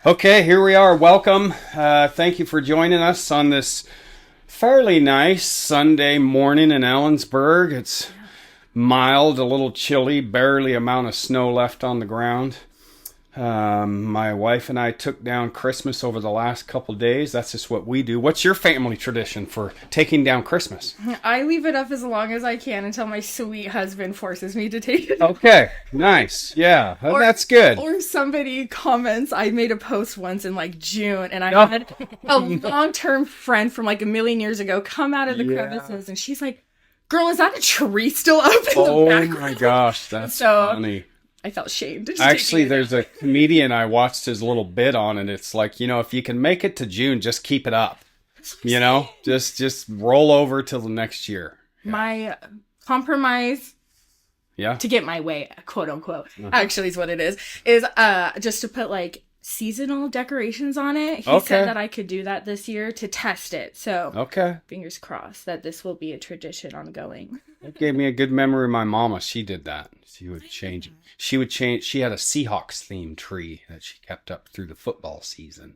Okay, here we are. Welcome. Thank you for joining us on this fairly nice Sunday morning in Ellensburg. It's mild, a little chilly, barely amount of snow left on the ground. My wife and I took down Christmas over the last couple days. That's just what we do. What's your family tradition for taking down Christmas? I leave it up as long as I can until my sweet husband forces me to take it. Okay, nice. Yeah, that's good. Or somebody comments, I made a post once in June, and I had a long-term friend from a million years ago come out of the crevices, and she's like, girl, is that a tree still up in the background? Oh my gosh, that's funny. I felt shamed. Actually, there's a comedian I watched his little bit on, and it's like, if you can make it to June, just keep it up. Just roll over till the next year. Yeah. My compromise to get my way, quote unquote, actually is what it is just to put seasonal decorations on it. He said that I could do that this year to test it. So fingers crossed that this will be a tradition ongoing. It gave me a good memory of my mama. She did that. She would change it. She had a Seahawks themed tree that she kept up through the football season.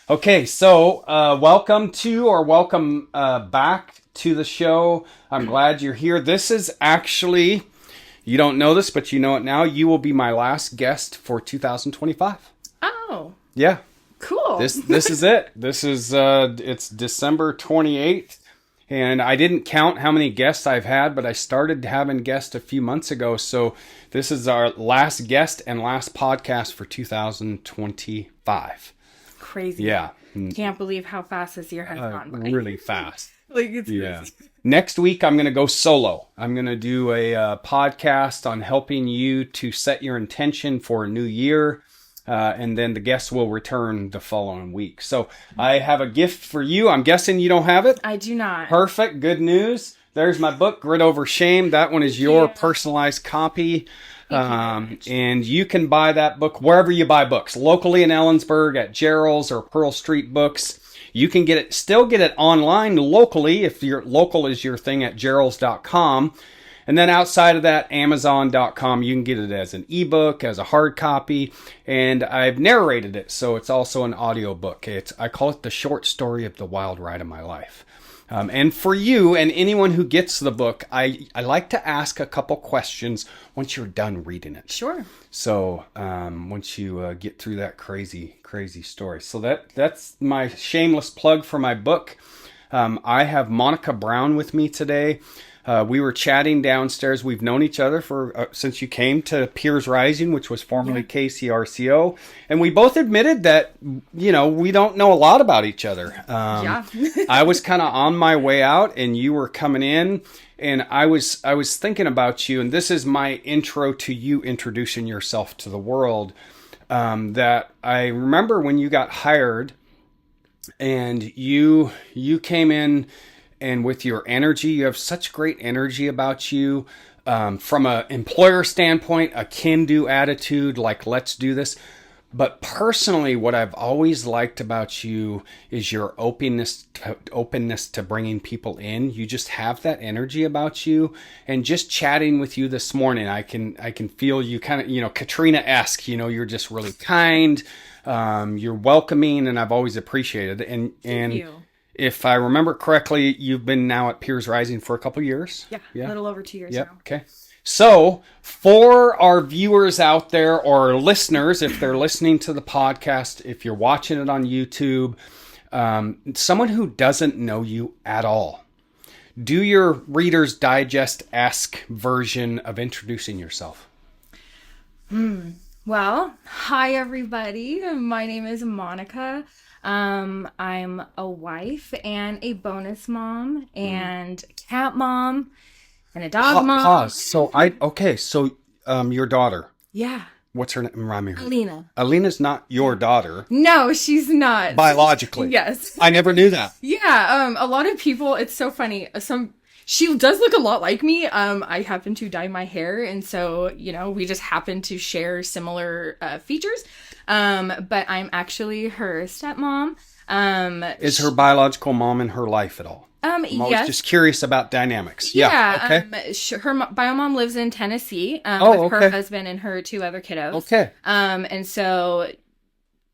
Okay, so welcome back to the show. I'm glad you're here. This is actually, you don't know this, but you know it now. You will be my last guest for 2025. Oh. Yeah. Cool. This is it. This is it's December 28th. And I didn't count how many guests I've had, but I started having guests a few months ago. So this is our last guest and last podcast for 2025. Crazy. Yeah. Can't believe how fast this year has gone by. Really fast. It's crazy. Next week, I'm going to go solo. I'm going to do a podcast on helping you to set your intention for a new year. And then the guests will return the following week. So I have a gift for you. I'm guessing you don't have it? I do not. Perfect. Good news. There's my book, Grit Over Shame. That one is your personalized copy. And you can buy that book wherever you buy books. Locally in Ellensburg at Gerald's or Pearl Street Books. You can still get it online locally if your local is your thing at geralds.com. And then outside of that, Amazon.com, you can get it as an ebook, as a hard copy, and I've narrated it, so it's also an audiobook. I call it the short story of the wild ride of my life. And for you and anyone who gets the book, I like to ask a couple questions once you're done reading it. Sure. So once you get through that crazy story. So that's my shameless plug for my book. I have Monica Brown with me today. We were chatting downstairs. We've known each other since you came to Piers Rising, which was formerly KCRCO. And we both admitted that, we don't know a lot about each other. I was kind of on my way out and you were coming in, and I was thinking about you. And this is my intro to you introducing yourself to the world. That I remember when you got hired and you came in. And with your energy, you have such great energy about you. From an employer standpoint, a can-do attitude, let's do this. But personally, what I've always liked about you is your openness to bringing people in. You just have that energy about you. And just chatting with you this morning, I can feel you kind of, Katrina-esque. You're just really kind. You're welcoming, and I've always appreciated it. And Thank you. If I remember correctly, you've been now at Piers Rising for a couple years? Yeah, a little over 2 years now. Okay. So, for our viewers out there or listeners, if they're listening to the podcast, if you're watching it on YouTube, someone who doesn't know you at all, do your Reader's Digest-esque version of introducing yourself. Well, hi everybody. My name is Monica. I'm a wife and a bonus mom and cat mom and a dog mom. Pause. So your daughter. Yeah. What's her name? Remind me. Alina. Alina's not your daughter. No, she's not. Biologically. Yes. I never knew that. Yeah. A lot of people, it's so funny. She does look a lot like me. I happen to dye my hair, and so, we just happen to share similar features. But I'm actually her stepmom. Is her biological mom in her life at all? I'm always just curious about dynamics. Yeah. Okay. Her bio mom lives in Tennessee with her husband and her two other kiddos. Okay. And so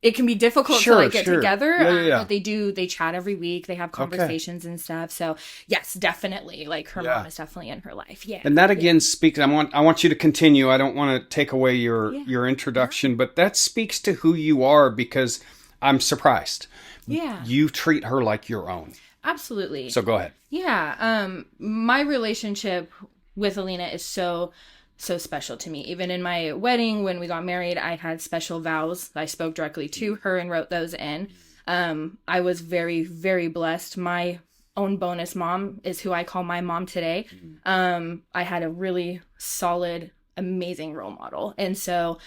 it can be difficult to like get together. But they chat every week. They have conversations and stuff. So yes, definitely. Like her mom is definitely in her life. Yeah. And that again speaks, I want you to continue. I don't want to take away your introduction, but that speaks to who you are, because I'm surprised. Yeah. You treat her like your own. Absolutely. So go ahead. Yeah. My relationship with Alina is so special to me. Even in my wedding, when we got married, I had special vows. I spoke directly to her and wrote those in. I was very, very blessed. My own bonus mom is who I call my mom today. I had a really solid, amazing role model. And so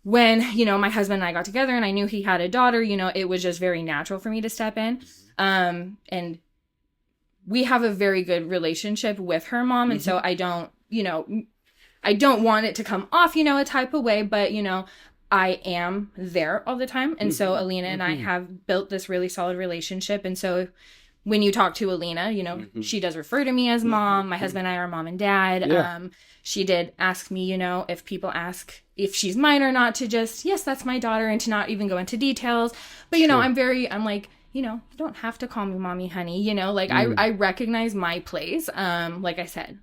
when, my husband and I got together and I knew he had a daughter, it was just very natural for me to step in. And we have a very good relationship with her mom. And so I don't want it to come off, a type of way, but, I am there all the time. And so Alina and I have built this really solid relationship. And so when you talk to Alina, she does refer to me as mom. My husband and I are mom and dad. Yeah. She did ask me, if people ask if she's mine or not, to just, yes, that's my daughter, and to not even go into details. But, I'm like, you don't have to call me mommy, honey, I recognize my place. Like I said,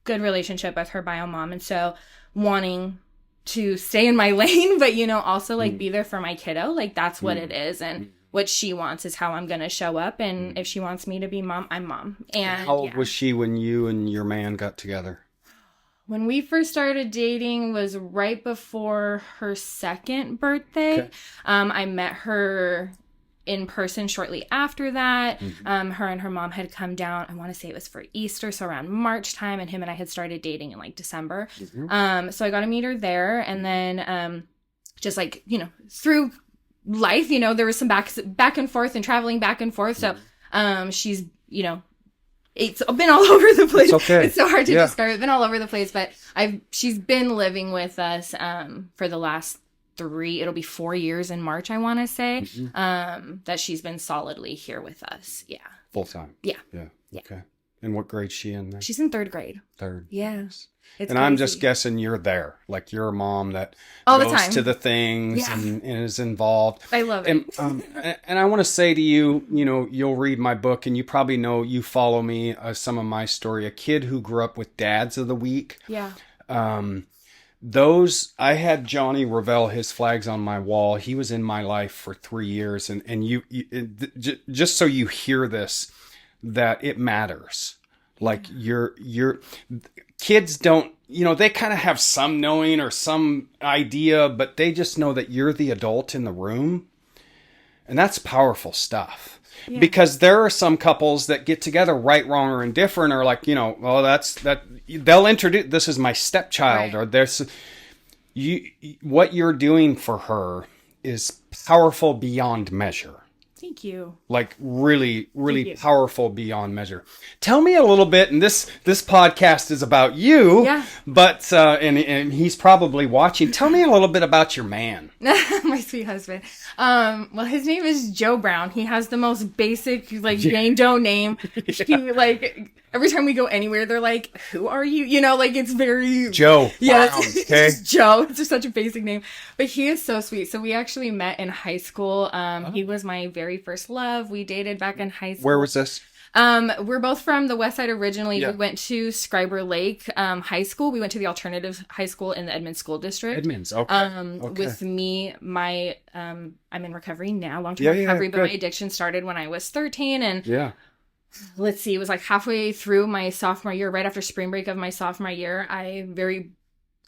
good relationship with her bio mom, and so wanting to stay in my lane, but also like be there for my kiddo, like that's what it is, and what she wants is how I'm gonna show up, and if she wants me to be mom, I'm mom. And how old was she when you and your man got together? When we first started dating was right before her second birthday. Okay. I met her in person shortly after that. Her and her mom had come down, I want to say it was for Easter, so around March time, and him and I had started dating in like December. So I got to meet her there, and then just like, through life, there was some back and forth and traveling back and forth. So she's, it's been all over the place. It's okay. It's so hard to describe. It's been all over the place, but she's been living with us for the last it'll be 4 years in March, I want to say, that she's been solidly here with us. Yeah. Full time. Yeah. Okay. And what grade's she in there? She's in third grade. Third. Yeah. And crazy. I'm just guessing you're there. Like you're a mom that all goes the time to the things and is involved. I love it. And I want to say to you, you'll read my book and you probably know, you follow me, some of my story, a kid who grew up with dads of the week. Yeah. I had Johnny Ravel, his flags on my wall. He was in my life for 3 years. And you just so you hear this, that it matters. Like your kids don't, they kind of have some knowing or some idea, but they just know that you're the adult in the room. And that's powerful stuff. Yeah. Because there are some couples that get together, right, wrong, or indifferent, or like, they'll introduce, this is my stepchild, right. Or there's, what you're doing for her is powerful beyond measure. Thank you. Like really, really powerful beyond measure. Tell me a little bit, and this podcast is about you, but, and he's probably watching. Tell me a little bit about your man. My sweet husband. Well, his name is Joe Brown. He has the most basic, like, Jane Doe name. He, like, every time we go anywhere, they're like, who are you? It's very... Joe. Yeah, it's Joe. It's just such a basic name. But he is so sweet. So we actually met in high school. He was my very first love. We dated back in high school. Where was this? We're both from the West Side originally. Yeah. We went to Scriber Lake High School. We went to the alternative high school in the Edmonds School District. Edmonds, okay. With me, I'm in recovery now, long-term recovery, but my addiction started when I was 13. And let's see, it was like halfway through my sophomore year, right after spring break of my sophomore year, I very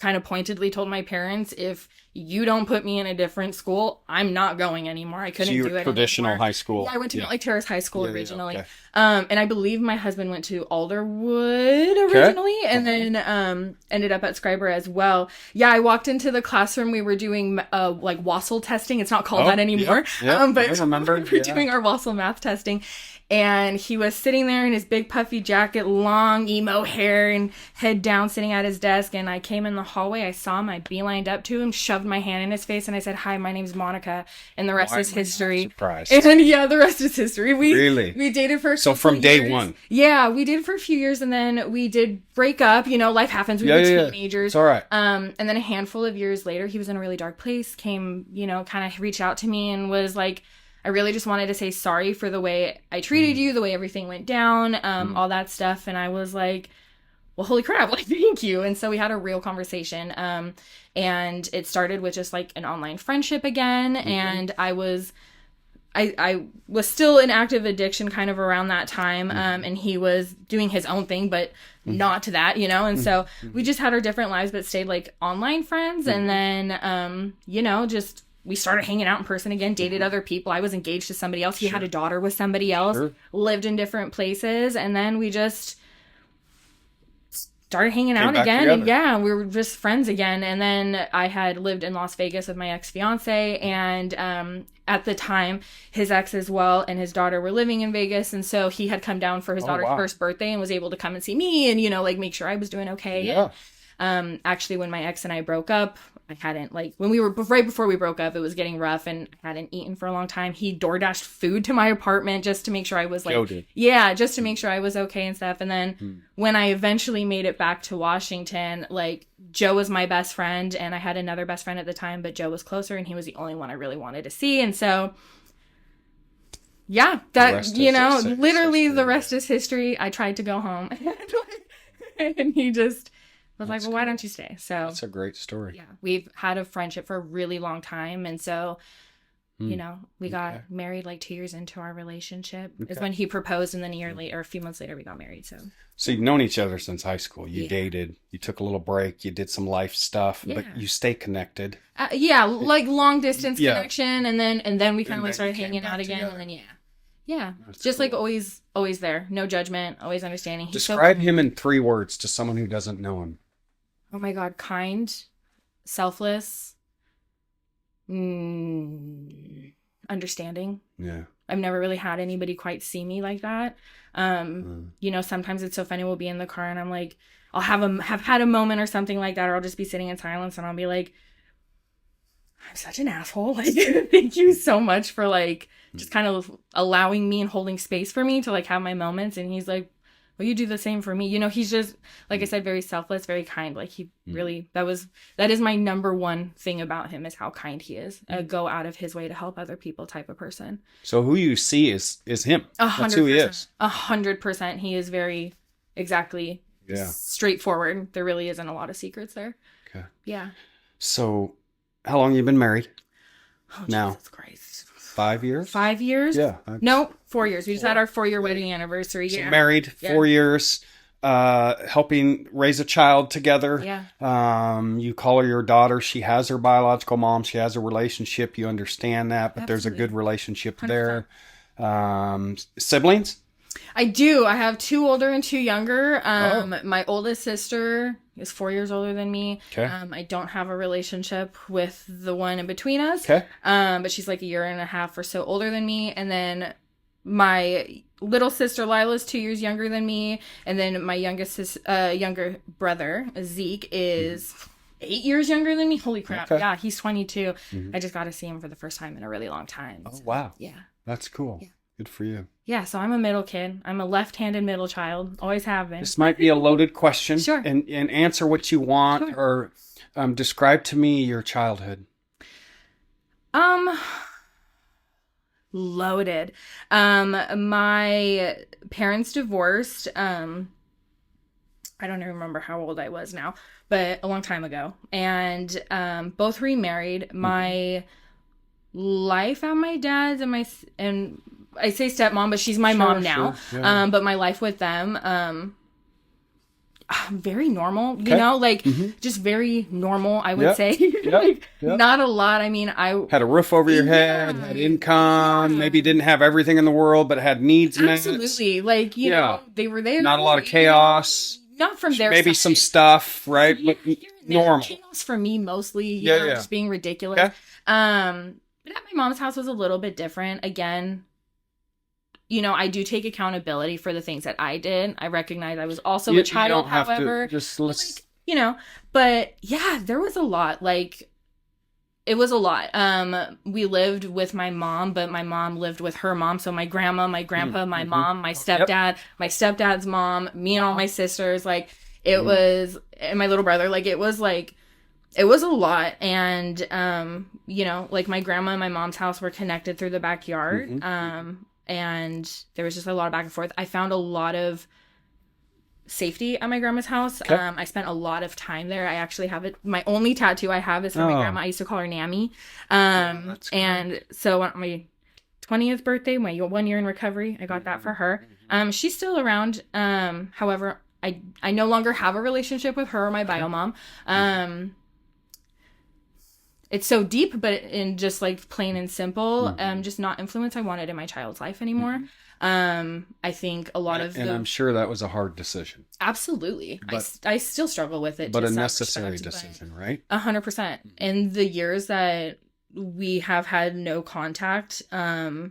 kind of pointedly told my parents, if you don't put me in a different school, I'm not going anymore. I couldn't do it traditional anymore. High school. Yeah, I went to Lake Terrace High School originally. Okay. And I believe my husband went to Alderwood originally, and then ended up at Scriber as well. Yeah, I walked into the classroom. We were doing like Wassel testing. It's not called that anymore. But I remember we were doing our Wassel math testing. And he was sitting there in his big puffy jacket, long emo hair, and head down, sitting at his desk. And I came in the hallway. I saw him. I beelined up to him, shoved my hand in his face, and I said, "Hi, my name's Monica." And the rest is history. Surprised. And yeah, the rest is history. We dated for so from day one. Yeah, we dated for a few years, and then we did break up. You know, life happens. We were teenagers. It's all right. And then a handful of years later, he was in a really dark place. Came, you know, kind of reached out to me and was like, I really just wanted to say sorry for the way I treated you, the way everything went down, all that stuff. And I was like, well, holy crap, like, thank you. And so we had a real conversation. And it started with just like an online friendship again. And I was still in active addiction kind of around that time. And he was doing his own thing, but not to that, you know? And so we just had our different lives, but stayed like online friends. And then, you know, just... we started hanging out in person again, dated other people. I was engaged to somebody else. He had a daughter with somebody else, lived in different places. And then we just started hanging out again. And yeah, we were just friends again. And then I had lived in Las Vegas with my ex-fiance. And at the time, his ex as well and his daughter were living in Vegas. And so he had come down for his daughter's first birthday and was able to come and see me and, you know, like make sure I was doing okay. Yeah. Actually, when my ex and I broke up, I hadn't, like, when we were, right before we broke up, it was getting rough and I hadn't eaten for a long time. He DoorDashed food to my apartment just to make sure I was, like, just to make sure I was okay and stuff. And then when I eventually made it back to Washington, like, Joe was my best friend and I had another best friend at the time, but Joe was closer and he was the only one I really wanted to see. And so, yeah, that, you know, literally the rest is history. I tried to go home and he just... I was like, well, why don't you stay? So that's a great story. Yeah. We've had a friendship for a really long time. And so, you know, we got married like 2 years into our relationship. Is when he proposed, and then a year later, or a few months later, we got married. So you've known each other since high school. You dated, you took a little break, you did some life stuff, but you stay connected. Like long distance connection. And then we kind of like started hanging out again. Together. And then, yeah. That's just cool. Like always there. No judgment, always understanding. He's Describe him in 3 words to someone who doesn't know him. Oh my God, kind, selfless, understanding. Yeah. I've never really had anybody quite see me like that. You know, sometimes it's so funny. We'll be in the car and I'm like, I'll have had a moment or something like that, or I'll just be sitting in silence and I'll be like, I'm such an asshole. Like, thank you so much for like just kind of allowing me and holding space for me to like have my moments. And he's like, well, you do the same for me. You know, he's just, like I said, very selfless, very kind. Like he really, that is my number one thing about him, is how kind he is. Go out of his way to help other people type of person. So who you see is him. 100%. That's who he is. 100%. He is very straightforward. There really isn't a lot of secrets there. Okay. Yeah. So how long have you been married? Oh, now? Jesus Christ. 5 years? 5 years? Yeah. No, 4 years. We just had our 4-year wedding anniversary. So married 4 years, helping raise a child together. Yeah. You call her your daughter. She has her biological mom. She has a relationship. You understand that, but there's a good relationship 100%. There. Siblings? I do. I have 2 older and 2 younger. My oldest sister is 4 years older than me. Okay. I don't have a relationship with the one in between us. Okay. But she's like a year and a half or so older than me. And then my little sister Lila's 2 years younger than me. And then my younger brother, Zeke, is 8 years younger than me. Holy crap. Okay. Yeah, he's 22. I just got to see him for the first time in a really long time. Oh, wow. Yeah. That's cool. Yeah. Good for you. Yeah, so I'm a middle kid. I'm a left-handed middle child. Always have been. This might be a loaded question. Sure. And answer what you want, or describe to me your childhood. Loaded. My parents divorced. I don't even remember how old I was now, but a long time ago. And both remarried. My life at my dad's and I say stepmom, but she's my mom now. Sure. Yeah. But my life with them, very normal, you know, like just very normal, I would say. Like, not a lot. I mean, I had a roof over your head, had income, maybe didn't have everything in the world, but had needs met. Absolutely. Like, you know, they were there. Not a lot of chaos. Not from their maybe side. Some stuff, right? But normal. Chaos for me, mostly, you know, just being ridiculous. Okay. But at my mom's house was a little bit different. Again, you know, I do take accountability for the things that I did. I recognize I was also a child, however. Let's you know, but yeah, there was a lot. Like, it was a lot. We lived with my mom, but my mom lived with her mom. So my grandma, my grandpa, my mom, my stepdad, yep. My stepdad's mom, me and all my sisters, like, it was, and my little brother, like, it was a lot. And, you know, like, my grandma and my mom's house were connected through the backyard. And there was just a lot of back and forth. I found a lot of safety at my grandma's house. Okay. I spent a lot of time there. I actually have it. My only tattoo I have is from my grandma. I used to call her Nammy. And so on my 20th birthday, my 1 year in recovery, I got that for her. She's still around. However, I no longer have a relationship with her or my bio mom. It's so deep, but in just like plain and simple, just not influence I wanted in my child's life anymore. I think a lot of and I'm sure that was a hard decision. Absolutely. I still struggle with it. But a necessary decision, right? 100%. In the years that we have had no contact, my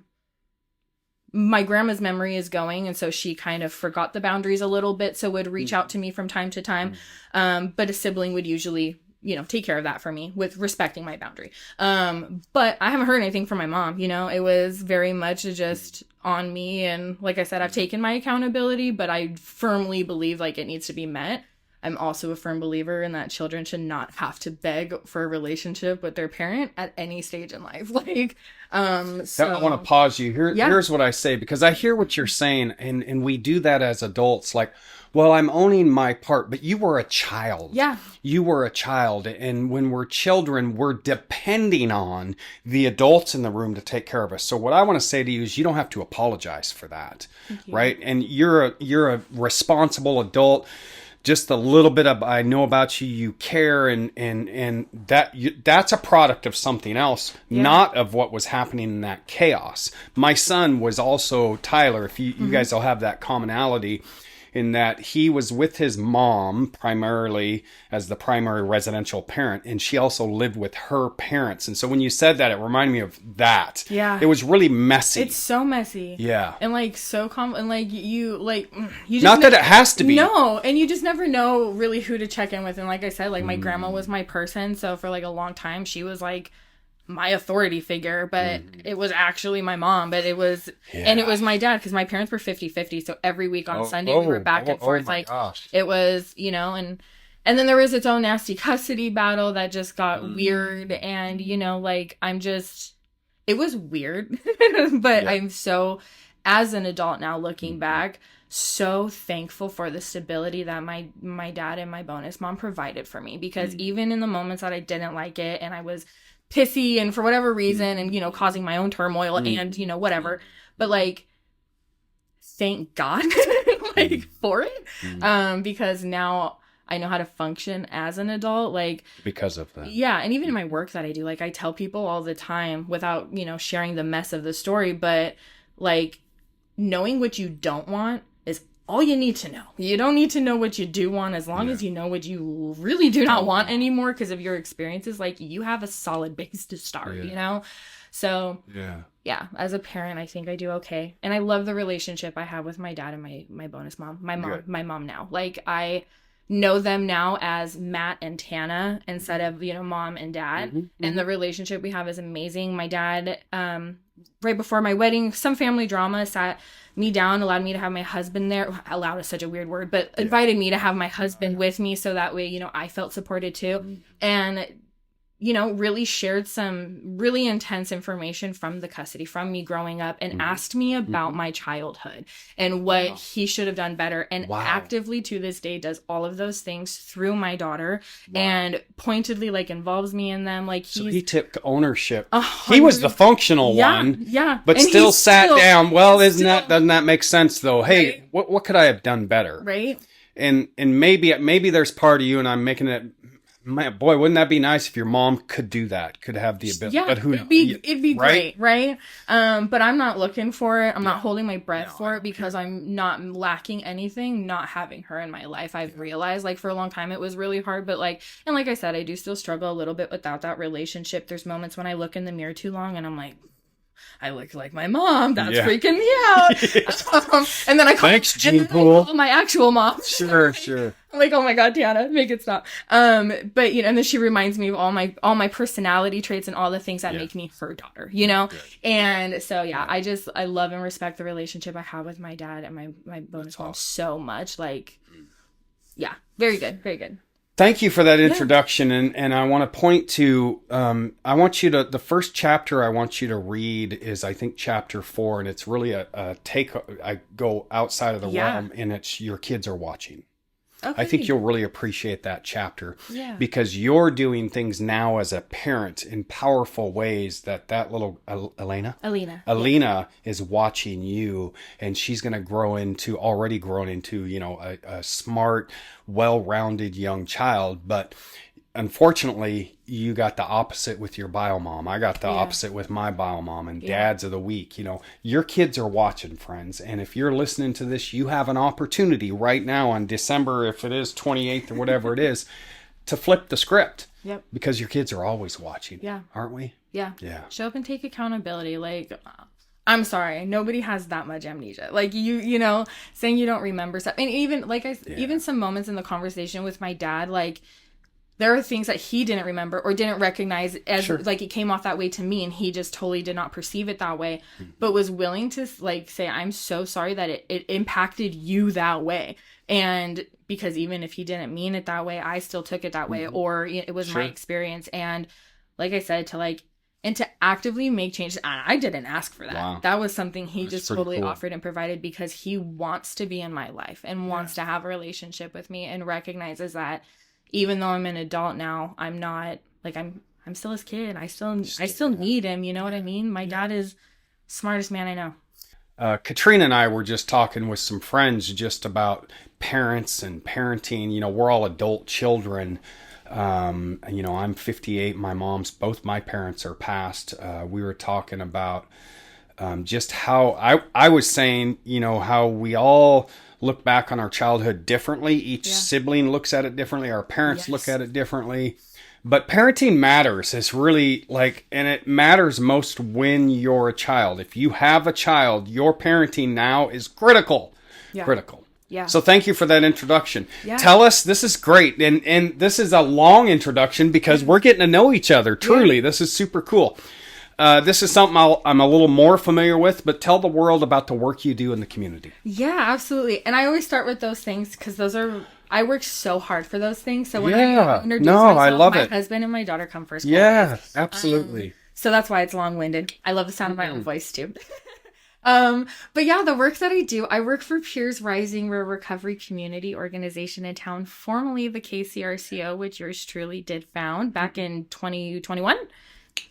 grandma's memory is going, and so she kind of forgot the boundaries a little bit, so would reach out to me from time to time. But a sibling would usually, you know, take care of that for me with respecting my boundary. But I haven't heard anything from my mom, you know, it was very much just on me. And like I said, I've taken my accountability, but I firmly believe like it needs to be met. I'm also a firm believer in that children should not have to beg for a relationship with their parent at any stage in life. Like, so I want to pause you here. Yeah. Here's what I say, because I hear what you're saying. And we do that as adults. Like, well, I'm owning my part, but you were a child. Yeah. You were a child. And when we're children, we're depending on the adults in the room to take care of us. So what I want to say to you is you don't have to apologize for that. Right. And you're a responsible adult. Just a little bit of, I know about you, you care, and that's a product of something else, not of what was happening in that chaos. My son was also, Tyler, if you guys all have that commonality, in that he was with his mom primarily as the primary residential parent, and she also lived with her parents. And so when you said that, it reminded me of that. Yeah. It was really messy. It's so messy. Yeah. And like so and like you just not that it has to be. No, and you just never know really who to check in with. And like I said, like my grandma was my person, so for like a long time she was like my authority figure, but it was actually my mom, but it was, and it was my dad, because my parents were 50-50, so every week on Sunday we were back and forth, like, gosh. It was, you know, and then there was its own nasty custody battle that just got weird, and, you know, like, it was weird, but I'm so, as an adult now looking back, so thankful for the stability that my dad and my bonus mom provided for me, because even in the moments that I didn't like it, and I was pissy and for whatever reason, and, you know, causing my own turmoil and, you know, whatever, but like, thank God like for it, because now I know how to function as an adult, like, because of that. Yeah. And even in my work that I do, like, I tell people all the time without, you know, sharing the mess of the story, but like, knowing what you don't want is all you need to know. You don't need to know what you do want, as long as you know what you really do not want anymore because of your experiences. Like, you have a solid base to start, you know? So, yeah, as a parent, I think I do okay. And I love the relationship I have with my dad and my bonus mom. My mom now. Like, I know them now as Matt and Tana instead of, you know, mom and dad. And the relationship we have is amazing. My dad, right before my wedding, some family drama, sat me down, allowed me to have my husband there. Allowed is such a weird word, but invited me to have my husband with me, so that way, you know, I felt supported too. And, you know, really shared some really intense information from the custody, from me growing up, and asked me about my childhood and what he should have done better. And actively to this day does all of those things through my daughter and pointedly, like, involves me in them. Like, so he took ownership. He was the functional one. Yeah. But and still sat down. Well, doesn't that make sense though? Hey, what could I have done better? Right. And maybe there's part of you, and I'm making it, boy, wouldn't that be nice if your mom could do that, could have the ability? Yeah, but it'd be great, right? But I'm not looking for it. I'm not holding my breath for it, because I'm not lacking anything not having her in my life. I've realized, like, for a long time it was really hard, but like I said, I do still struggle a little bit without that relationship. There's moments when I look in the mirror too long and I'm like, I look like my mom. That's freaking me out. And then I call my actual mom. Sure. I'm like, oh my God, Tiana, make it stop. But and then she reminds me of all my personality traits and all the things that make me her daughter, Good. And so I love and respect the relationship I have with my dad and my bonus mom so much. Like, very good, very good. Thank you for that introduction. And I want to point to, the first chapter I want you to read is, I think, chapter 4. And it's really I go outside of the realm, and it's Your Kids Are Watching. Okay. I think you'll really appreciate that chapter because you're doing things now as a parent in powerful ways that little Alina is watching you, and she's going to already grown into, a smart, well-rounded young child. But unfortunately, you got the opposite with your bio mom. I got the opposite with my bio mom, and dads of the week. Your kids are watching, friends. And if you're listening to this, you have an opportunity right now on December, if it is 28th or whatever it is, to flip the script. Yep. Because your kids are always watching. Yeah. Aren't we? Yeah. Yeah. Show up and take accountability. Like, I'm sorry, nobody has that much amnesia. Like, saying you don't remember stuff. And even, even some moments in the conversation with my dad, like, there are things that he didn't remember or didn't recognize as like it came off that way to me, and he just totally did not perceive it that way, but was willing to say, I'm so sorry that it impacted you that way. And because even if he didn't mean it that way, I still took it that way, or it was my experience. And like I said, to actively make changes. And I didn't ask for that. Wow. That was something he just totally offered and provided because he wants to be in my life and wants to have a relationship with me, and recognizes that even though I'm an adult now, I'm not like I'm still his kid. I still need him. You know what I mean? My dad is smartest man I know. Katrina and I were just talking with some friends just about parents and parenting. We're all adult children. I'm 58. Both my parents are passed. We were talking about just how I was saying, how we all look back on our childhood differently. Each sibling looks at it differently. Our parents look at it differently. But parenting matters. It's really and it matters most when you're a child. If you have a child, your parenting now is critical. Yeah. Critical. Yeah. So thank you for that introduction. Yeah. Tell us, this is great. And this is a long introduction because we're getting to know each other. Truly, this is super cool. This is something I'm a little more familiar with, but tell the world about the work you do in the community. Yeah, absolutely. And I always start with those things because I work so hard for those things. So when I introduce myself, I love my husband and my daughter come first. Yeah, absolutely. So that's why it's long-winded. I love the sound of my own voice too. But yeah, the work that I do, I work for Peers Rising. We're a recovery community organization in town, formerly the KCRCO, which yours truly did found back in 2021.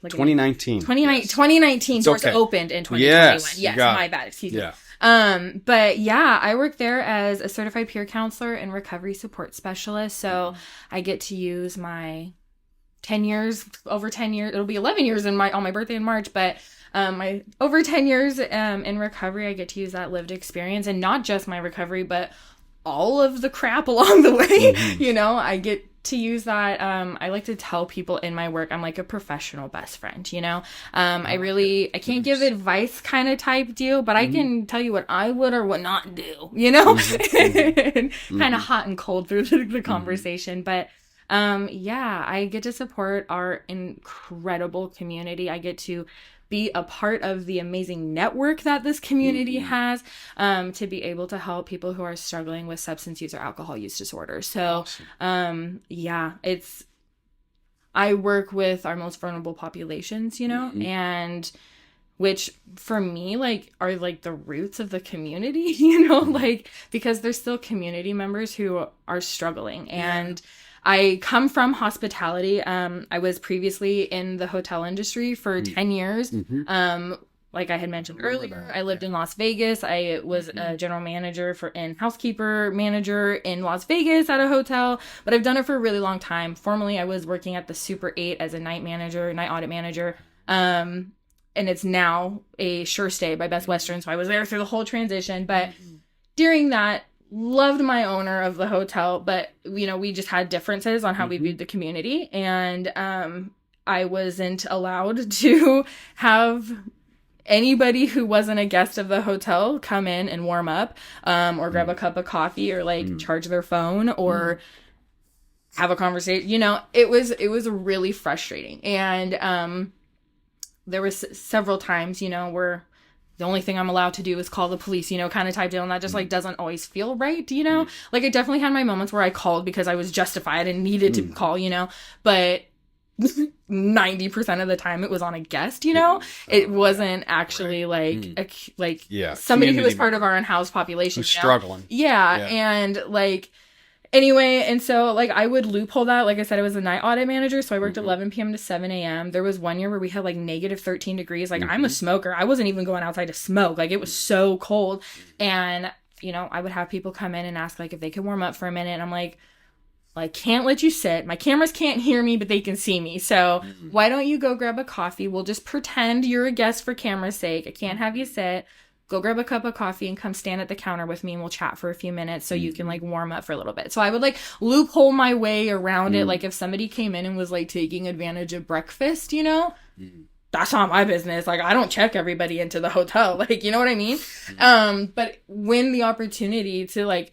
2019. 2019 doors opened in 2021. Yes, my bad. Excuse me. But yeah, I work there as a certified peer counselor and recovery support specialist. So I get to use my over 10 years. It'll be 11 years on my birthday in March, but my over 10 years in recovery, I get to use that lived experience, and not just my recovery, but all of the crap along the way. I get to use that. I like to tell people in my work, I'm like a professional best friend, I can't give advice kind of type deal, but I can tell you what I would or would not do, kind of hot and cold through the conversation. But I get to support our incredible community. I get to be a part of the amazing network that this community has, to be able to help people who are struggling with substance use or alcohol use disorders. So, awesome. I work with our most vulnerable populations, and which for me, are the roots of the community, because there's still community members who are struggling. And I come from hospitality. I was previously in the hotel industry for 10 years. Like I had mentioned earlier, I lived in Las Vegas. I was a general manager and housekeeper manager in Las Vegas at a hotel, but I've done it for a really long time. Formerly, I was working at the Super 8 as a night audit manager. And it's now a Sure Stay by Best Western. So I was there through the whole transition. But during that, loved my owner of the hotel, but we just had differences on how we viewed the community, and I wasn't allowed to have anybody who wasn't a guest of the hotel come in and warm up, or grab a cup of coffee, or like charge their phone, or have a conversation. You know, it was really frustrating. And there was several times, you know, where the only thing I'm allowed to do is call the police, you know, kind of type deal. And that just like doesn't always feel right, you know? Like I definitely had my moments where I called because I was justified and needed to call, you know, but 90% of the time it was on a guest, you know? It wasn't actually somebody who was part of our unhoused population. Who's struggling. Yeah. And like, anyway, and so, like, I would loophole that. Like I said, I was a night audit manager, so I worked 11 p.m. to 7 a.m. There was one year where we had, like, negative 13 degrees. Like, I'm a smoker. I wasn't even going outside to smoke. Like, it was so cold. And, you know, I would have people come in and ask, like, if they could warm up for a minute. And I'm like, I can't let you sit. My cameras can't hear me, but they can see me. So why don't you go grab a coffee? We'll just pretend you're a guest for camera's sake. I can't have you sit. Go grab a cup of coffee and come stand at the counter with me and we'll chat for a few minutes so you can like warm up for a little bit. So I would like loophole my way around it. Like if somebody came in and was like taking advantage of breakfast, you know, that's not my business. Like I don't check everybody into the hotel. Like, you know what I mean? But when the opportunity to like,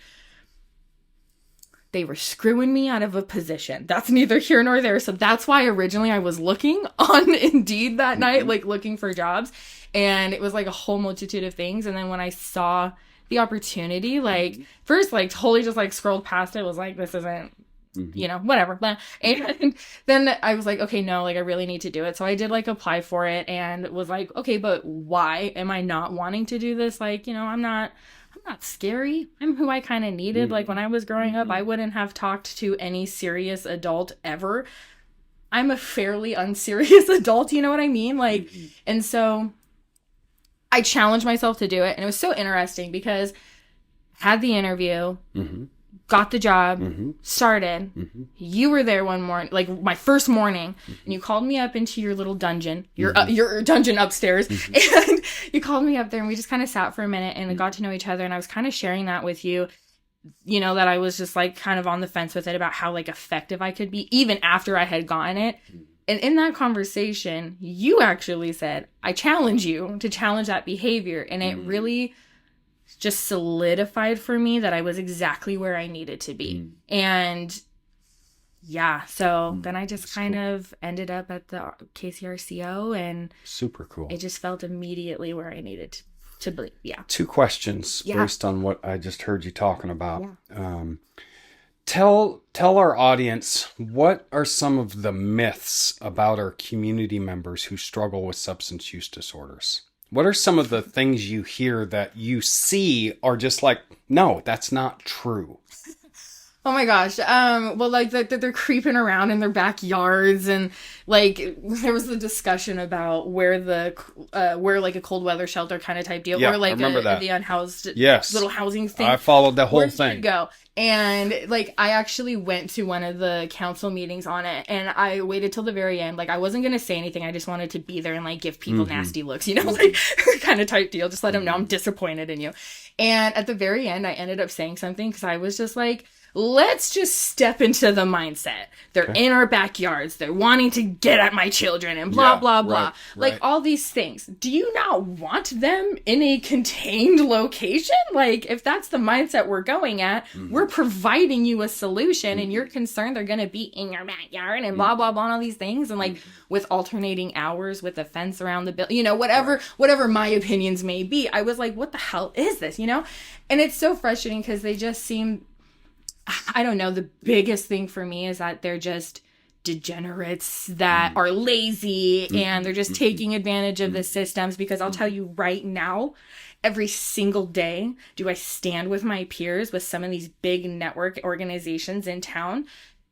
they were screwing me out of a position. That's neither here nor there. So that's why originally I was looking on Indeed that night, like looking for jobs. And it was like a whole multitude of things. And then when I saw the opportunity, like first, like totally just like scrolled past it, was like, this isn't, you know, whatever. And then I was like, okay, no, like I really need to do it. So I did like apply for it and was like, okay, but why am I not wanting to do this? Like, you know, I'm not scary. I'm who I kind of needed. Like when I was growing up, I wouldn't have talked to any serious adult ever. I'm a fairly unserious adult, you know what I mean? Like, and so I challenged myself to do it. And it was so interesting because I had the interview, got the job, started. You were there one morning, like my first morning, and you called me up into your little dungeon, your dungeon upstairs, and you called me up there, and we just kind of sat for a minute and got to know each other. And I was kind of sharing that with you, you know, that I was just like kind of on the fence with it about how like effective I could be, even after I had gotten it. And in that conversation, you actually said, I challenge you to challenge that behavior. And it really just solidified for me that I was exactly where I needed to be. And yeah, so then I just kind of ended up at the KCRCO and super cool. It just felt immediately where I needed to be. Yeah. 2 questions based on what I just heard you talking about. Tell our audience, what are some of the myths about our community members who struggle with substance use disorders? What are some of the things you hear that you see are just like, no, that's not true? Oh my gosh. Well, like that they're creeping around in their backyards, and like there was a discussion about where like a cold weather shelter kind of type deal, or like the unhoused little housing thing. I followed the whole thing. Where did you go? And like I actually went to one of the council meetings on it, and I waited till the very end. Like I wasn't gonna say anything. I just wanted to be there and like give people nasty looks, you know, like kind of type deal. Just let them know I'm disappointed in you. And at the very end, I ended up saying something because I was just like, let's just step into the mindset. They're in our backyards. They're wanting to get at my children and blah, blah, blah. Like all these things. Do you not want them in a contained location? Like if that's the mindset we're going at, we're providing you a solution and you're concerned they're going to be in your backyard and blah, blah, blah, and all these things. And like with alternating hours, with a fence around the building, you know, whatever my opinions may be, I was like, what the hell is this? You know? And it's so frustrating because they just seem, I don't know, the biggest thing for me is that they're just degenerates that are lazy and they're just taking advantage of the systems. Because I'll tell you right now, every single day do I stand with my peers with some of these big network organizations in town.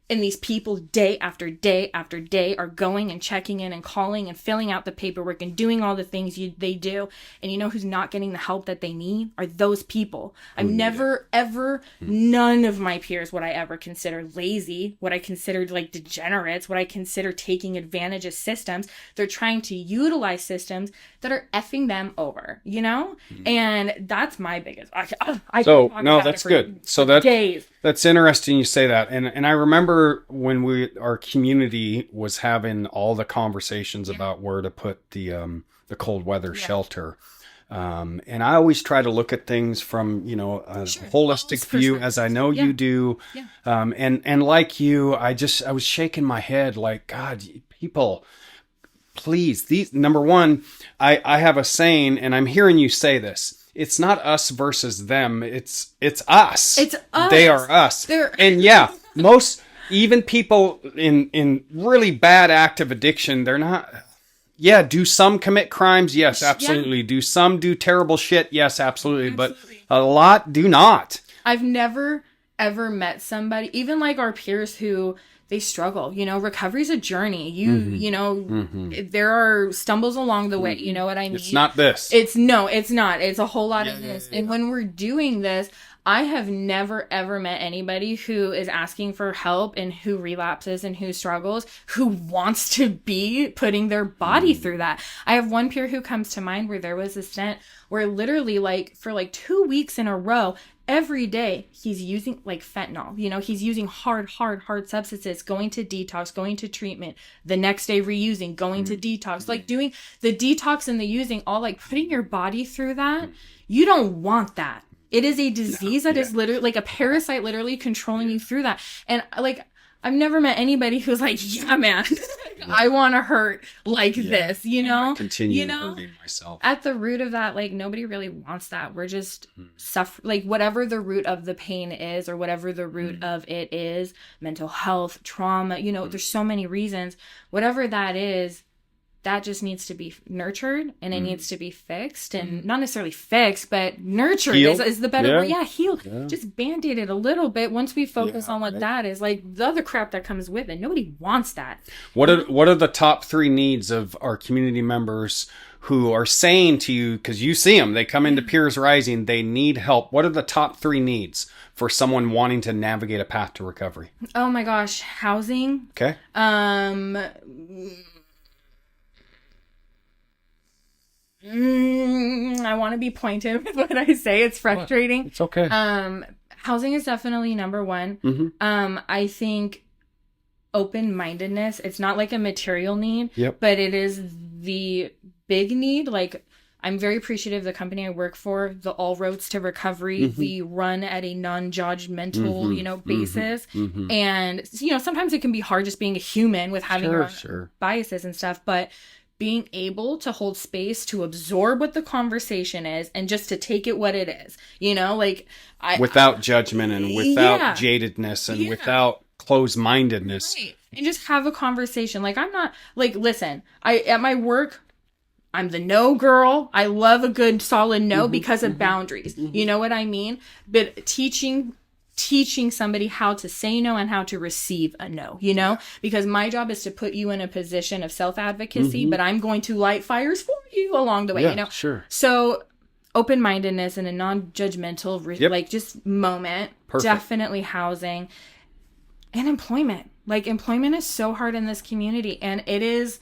And these people day after day after day are going and checking in and calling and filling out the paperwork and doing all the things they do. And you know who's not getting the help that they need? Are those people. I've never, ever, none of my peers would I ever consider lazy, what I considered like degenerates, what I consider taking advantage of systems. They're trying to utilize systems that are effing them over, you know? And that's my biggest... that's good. So that's interesting you say that. And I remember when our community was having all the conversations about where to put the the cold weather shelter. And I always try to look at things from, a holistic view, as I know you do. Yeah. And like you, I was shaking my head like, God, people, please, number one, I have a saying, and I'm hearing you say this. It's not us versus them. It's us. It's us. They are us. And most, even people in really bad active addiction, they're not. Yeah, do some commit crimes? Yes, absolutely. Yeah. Do some do terrible shit? Yes, absolutely. But a lot do not. I've never, ever met somebody, even like our peers, who they struggle. Recovery's a journey. There are stumbles along the way. You know what I mean? It's not this. It's not. It's a whole lot of this. And when we're doing this, I have never, ever met anybody who is asking for help and who relapses and who struggles, who wants to be putting their body through that. I have one peer who comes to mind where there was a stint where literally for 2 weeks in a row, every day he's using fentanyl. He's using hard substances, going to detox, going to treatment, the next day reusing, going to detox, doing the detox and the using, all putting your body through that. You don't want that. It is a disease that is literally a parasite, literally controlling you through that. And I've never met anybody who's like, yeah, man, I want to hurt this, Continue hurting myself. At the root of that, nobody really wants that. We're just suffering, whatever the root of the pain is, or whatever the root of it is, mental health, trauma, there's so many reasons, whatever that is. That just needs to be nurtured, and it needs to be fixed, and not necessarily fixed, but nurtured is the better word. Yeah, healed. Yeah. Just band-aid it a little bit once we focus on what that is. The other crap that comes with it. Nobody wants that. What are the top 3 needs of our community members who are saying to you, because you see them, they come into Peers Rising, they need help. What are the top 3 needs for someone wanting to navigate a path to recovery? Oh my gosh, housing. Okay. I want to be pointed with what I say. It's frustrating. It's okay. Housing is definitely number one. Mm-hmm. I think open-mindedness, it's not a material need, but it is the big need. I'm very appreciative of the company I work for, the All Roads to Recovery. We run at a non-judgmental, basis. And, sometimes it can be hard just being a human with having your own biases and stuff, but being able to hold space to absorb what the conversation is and just to take it what it is, without judgment and without jadedness and without closed-mindedness. Right. And just have a conversation. I'm not listen, at my work, I'm the no girl. I love a good solid no because of boundaries. You know what I mean? But teaching somebody how to say no and how to receive a no, because my job is to put you in a position of self-advocacy, but I'm going to light fires for you along the way, Sure. So open-mindedness and a non-judgmental, just moment. Perfect. Definitely housing and employment. Employment is so hard in this community, and it is,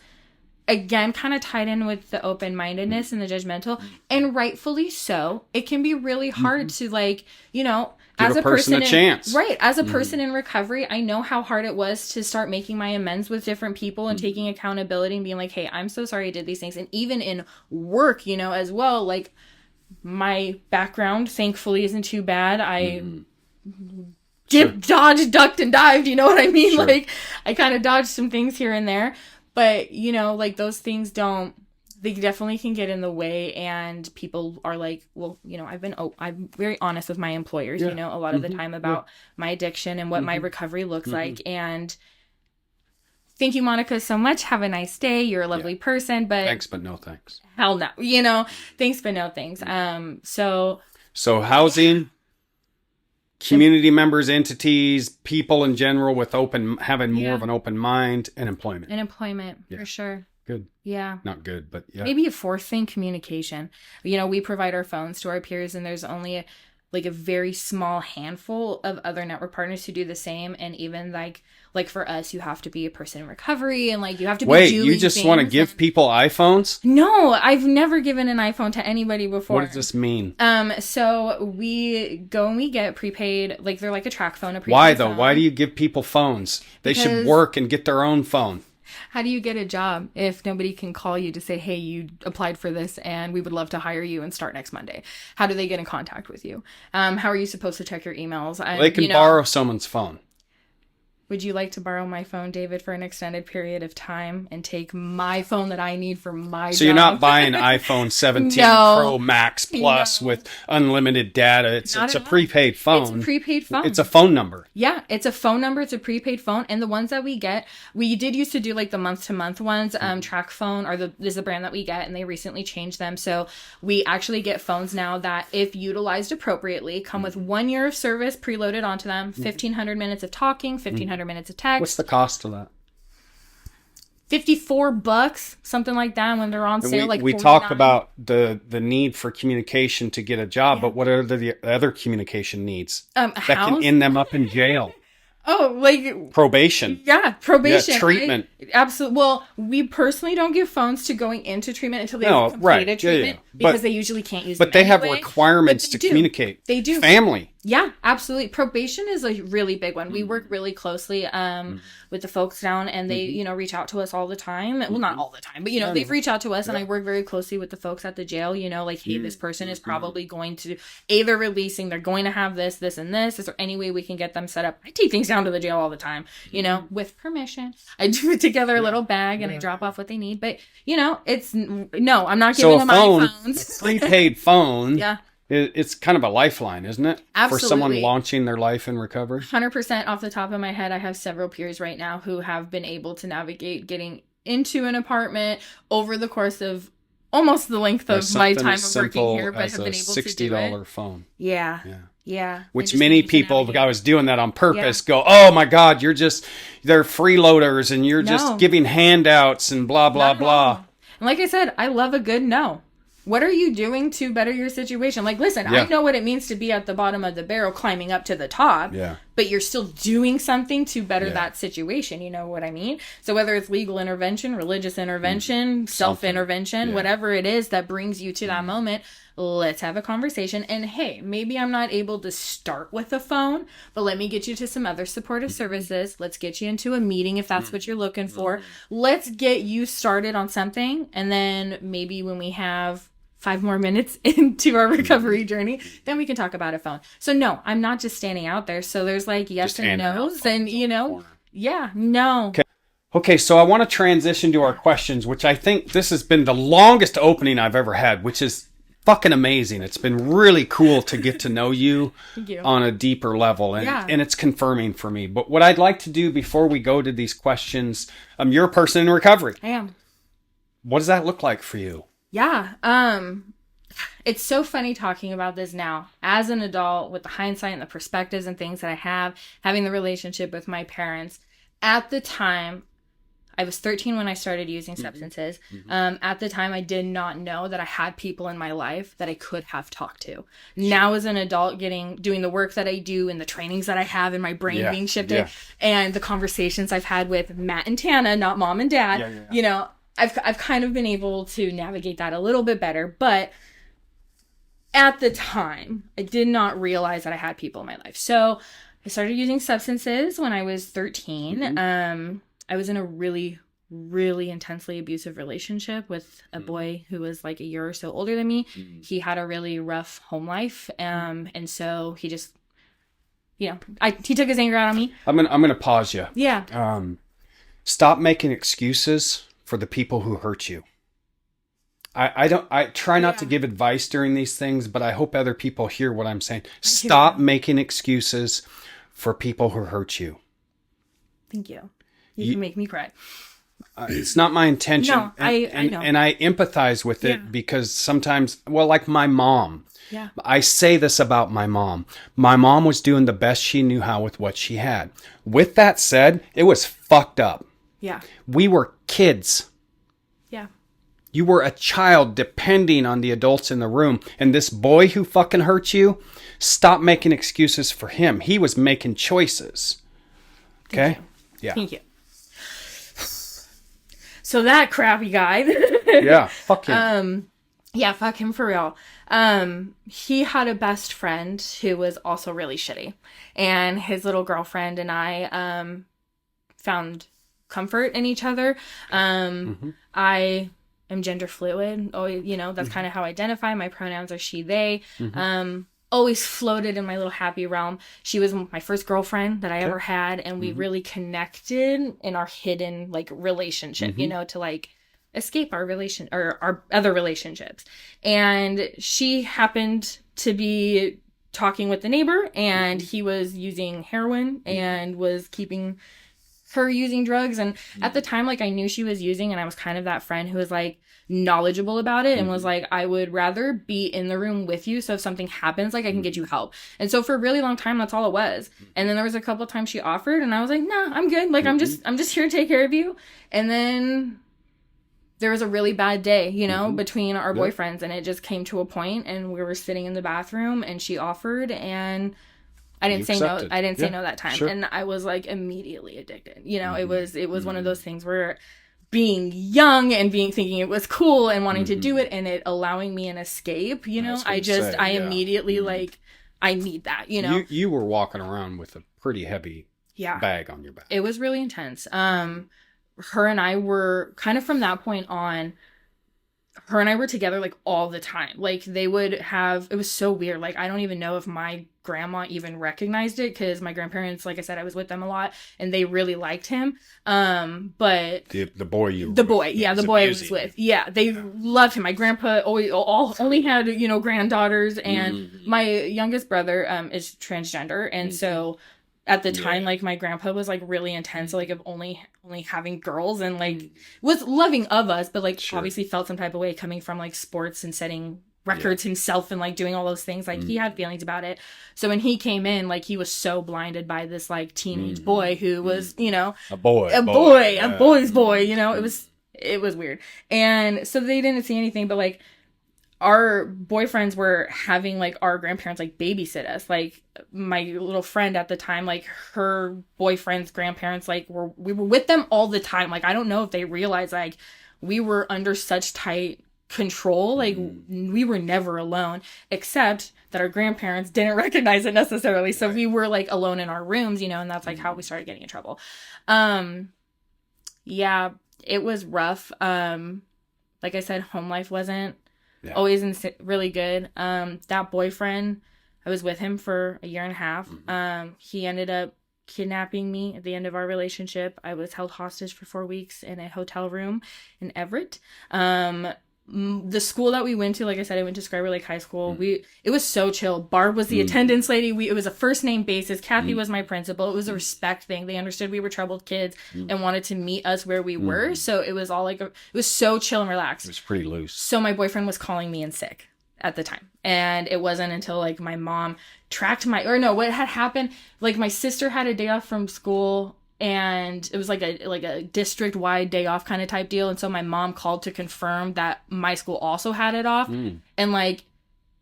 again, kind of tied in with the open-mindedness and the judgmental, and rightfully so. It can be really hard to give as a person a chance. Right. As a person in recovery, I know how hard it was to start making my amends with different people and taking accountability and being like, hey, I'm so sorry I did these things. And even in work, as well, my background, thankfully, isn't too bad. I dodged, ducked, and dived. You know what I mean? Sure. I kind of dodged some things here and there. But, those things they definitely can get in the way, and people are well, I'm very honest with my employers, a lot of the time about my addiction and what my recovery looks like. And thank you, Monica, so much. Have a nice day. You're a lovely person, but thanks, but no thanks. Hell no. Thanks, but no thanks. So housing, community members, entities, people in general with having more of an open mind, and employment. For sure. Good. Yeah. Not good, but yeah. Maybe a fourth thing, communication. We provide our phones to our peers, and there's only a very small handful of other network partners who do the same. And even for us, you have to be a person in recovery, and you have to be doing you just want to give people iPhones? No, I've never given an iPhone to anybody before. What does this mean? So we go and we get prepaid, they're like a track phone, a prepaid Why though? phone. Why do you give people phones? They should work and get their own phone. How do you get a job if nobody can call you to say, hey, you applied for this and we would love to hire you and start next Monday? How do they get in contact with you? How are you supposed to check your emails? They can borrow someone's phone. Would you like to borrow my phone, David, for an extended period of time and take my phone that I need for my job? So you're not buying iPhone 17 Pro Max Plus with unlimited data. It's a prepaid phone. It's a prepaid phone. It's a phone number. Yeah, it's a phone number. It's a prepaid phone. And the ones that we get, we did used to do like the month-to-month ones. Track Phone is the brand that we get, and they recently changed them. So we actually get phones now that, if utilized appropriately, come with 1 year of service preloaded onto them, 1,500 minutes of talking, 1,500 minutes of text. What's the cost of that? $54, something like that, when they're on sale. We talk about the need for communication to get a job, but what are the other communication needs that can end them up in jail? Oh, like probation. Yeah, probation. Yeah, treatment. Absolutely. Well, we personally don't give phones to going into treatment until they've completed treatment, because they usually can't use them. But they have requirements to communicate. They do. Family. Yeah, absolutely. Probation is a really big one. We work really closely with the folks down, and they, reach out to us all the time. Well, not all the time, but, they've reached out to us, and I work very closely with the folks at the jail, like, hey, this person is probably going to, they're releasing, they're going to have this, and this. Is there any way we can get them set up? I take things down to the jail all the time, with permission. I do together a little bag, and I drop off what they need. But, I'm not giving them iPhones. A prepaid phone. Yeah. It's kind of a lifeline, isn't it? Absolutely. For someone launching their life in recovery. 100% off the top of my head. I have several peers right now who have been able to navigate getting into an apartment over the course of almost the length of my time of working here, but have been able to do it. $60 phone. Yeah. Which many people, I was doing that on purpose, go, oh my God, they're freeloaders and you're just giving handouts and blah, blah, blah. And like I said, I love a good no. What are you doing to better your situation? Like, listen, I know what it means to be at the bottom of the barrel climbing up to the top, but you're still doing something to better that situation. You know what I mean? So whether it's legal intervention, religious intervention, self-intervention, whatever it is that brings you to that moment, let's have a conversation. And hey, maybe I'm not able to start with a phone, but let me get you to some other supportive services. Let's get you into a meeting if that's what you're looking for. Let's get you started on something. And then maybe when we have 5 more minutes into our recovery journey, then we can talk about a phone. So no, I'm not just standing out there. So there's like yes and no's, and no. Okay, so I want to transition to our questions, which I think this has been the longest opening I've ever had, which is fucking amazing. It's been really cool to get to know you on a deeper level, and it's confirming for me. But what I'd like to do before we go to these questions, you're a person in recovery. I am. What does that look like for you? Yeah. It's so funny talking about this now as an adult with the hindsight and the perspectives and things that I have, having the relationship with my parents. At the time, I was 13 when I started using substances. At the time, I did not know that I had people in my life that I could have talked to. Now, as an adult, doing the work that I do and the trainings that I have in my brain being shifted, and the conversations I've had with Matt and Tana, not mom and dad, I've kind of been able to navigate that a little bit better. But at the time, I did not realize that I had people in my life. So I started using substances when I was 13. I was in a really, really intensely abusive relationship with a boy who was like a year or so older than me. He had a really rough home life. And so he just, he took his anger out on me. I'm gonna pause you. Yeah. Stop making excuses for the people who hurt you. I try not to give advice during these things, but I hope other people hear what I'm saying. Stop making excuses for people who hurt you. Thank you. You can make me cry. It's not my intention. No, I know. And I empathize with it because sometimes, like my mom. Yeah. I say this about my mom. My mom was doing the best she knew how with what she had. With that said, it was fucked up. Yeah. We were kids. Yeah. You were a child depending on the adults in the room. And this boy who fucking hurt you, stop making excuses for him. He was making choices. Okay? Yeah. Thank you. So that crappy guy. Yeah, fuck him. Yeah, fuck him for real. He had a best friend who was also really shitty. And his little girlfriend and I found comfort in each other. I am gender fluid. Oh, you know, that's kind of how I identify. My pronouns are she, they. Always floated in my little happy realm. She was my first girlfriend that I ever had, and we really connected in our hidden like relationship, you know, to like escape our relation or our other relationships. And she happened to be talking with the neighbor, and he was using heroin and was keeping her using drugs. And at the time, like, I knew she was using, and I was kind of that friend who was like knowledgeable about it and was like, I would rather be in the room with you, so if something happens, like, I can get you help. And so for a really long time, that's all it was. And then there was a couple of times she offered, and I was like, nah, I'm good, like, I'm just here to take care of you. And then there was a really bad day, you know, between our boyfriends, and it just came to a point, and we were sitting in the bathroom, and she offered, and I didn't say no. I didn't say no that time. Sure. And I was like immediately addicted. You know, it was one of those things where being young and thinking it was cool and wanting to do it, and it allowing me an escape, you know, I immediately like, I need that, you know. You were walking around with a pretty heavy bag on your back. It was really intense. Her and I were kind of from that point on, her and I were together like all the time. Like they would have, it was so weird. Like I don't even know if my grandma even recognized it, because my grandparents, like I said, I was with them a lot, and they really liked him. But the boy I was with, they loved him. My grandpa only had, you know, granddaughters, and my youngest brother is transgender, and so at the time, like, my grandpa was, like, really intense, like, of only having girls, and, like, was loving of us, but, like, obviously felt some type of way coming from, like, sports and setting records himself and, like, doing all those things. Like, he had feelings about it. So when he came in, like, he was so blinded by this, like, teenage boy who was, you know... a boy's boy, you know? It was weird. And so they didn't see anything, but, like, our boyfriends were having, like, our grandparents, like, babysit us. Like, my little friend at the time, like, her boyfriend's grandparents, like, we were with them all the time. Like, I don't know if they realized, like, we were under such tight control. Like, we were never alone, except that our grandparents didn't recognize it necessarily. So we were, like, alone in our rooms, you know, and that's, like, how we started getting in trouble. Yeah, it was rough. Like I said, home life wasn't always really good. That boyfriend, I was with him for a year and a half. He ended up kidnapping me at the end of our relationship. I was held hostage for 4 weeks in a hotel room in Everett. The school that we went to, like I said, I went to Scriber Lake High School. It was so chill. Barb was the attendance lady. It was a first name basis. Kathy was my principal. It was a respect thing. They understood we were troubled kids and wanted to meet us where we were. So it was all like, it was so chill and relaxed. It was pretty loose. So my boyfriend was calling me in sick at the time. And it wasn't until like my mom tracked what had happened, like my sister had a day off from school, and it was like a district wide day off kind of type deal. And so my mom called to confirm that my school also had it off. And like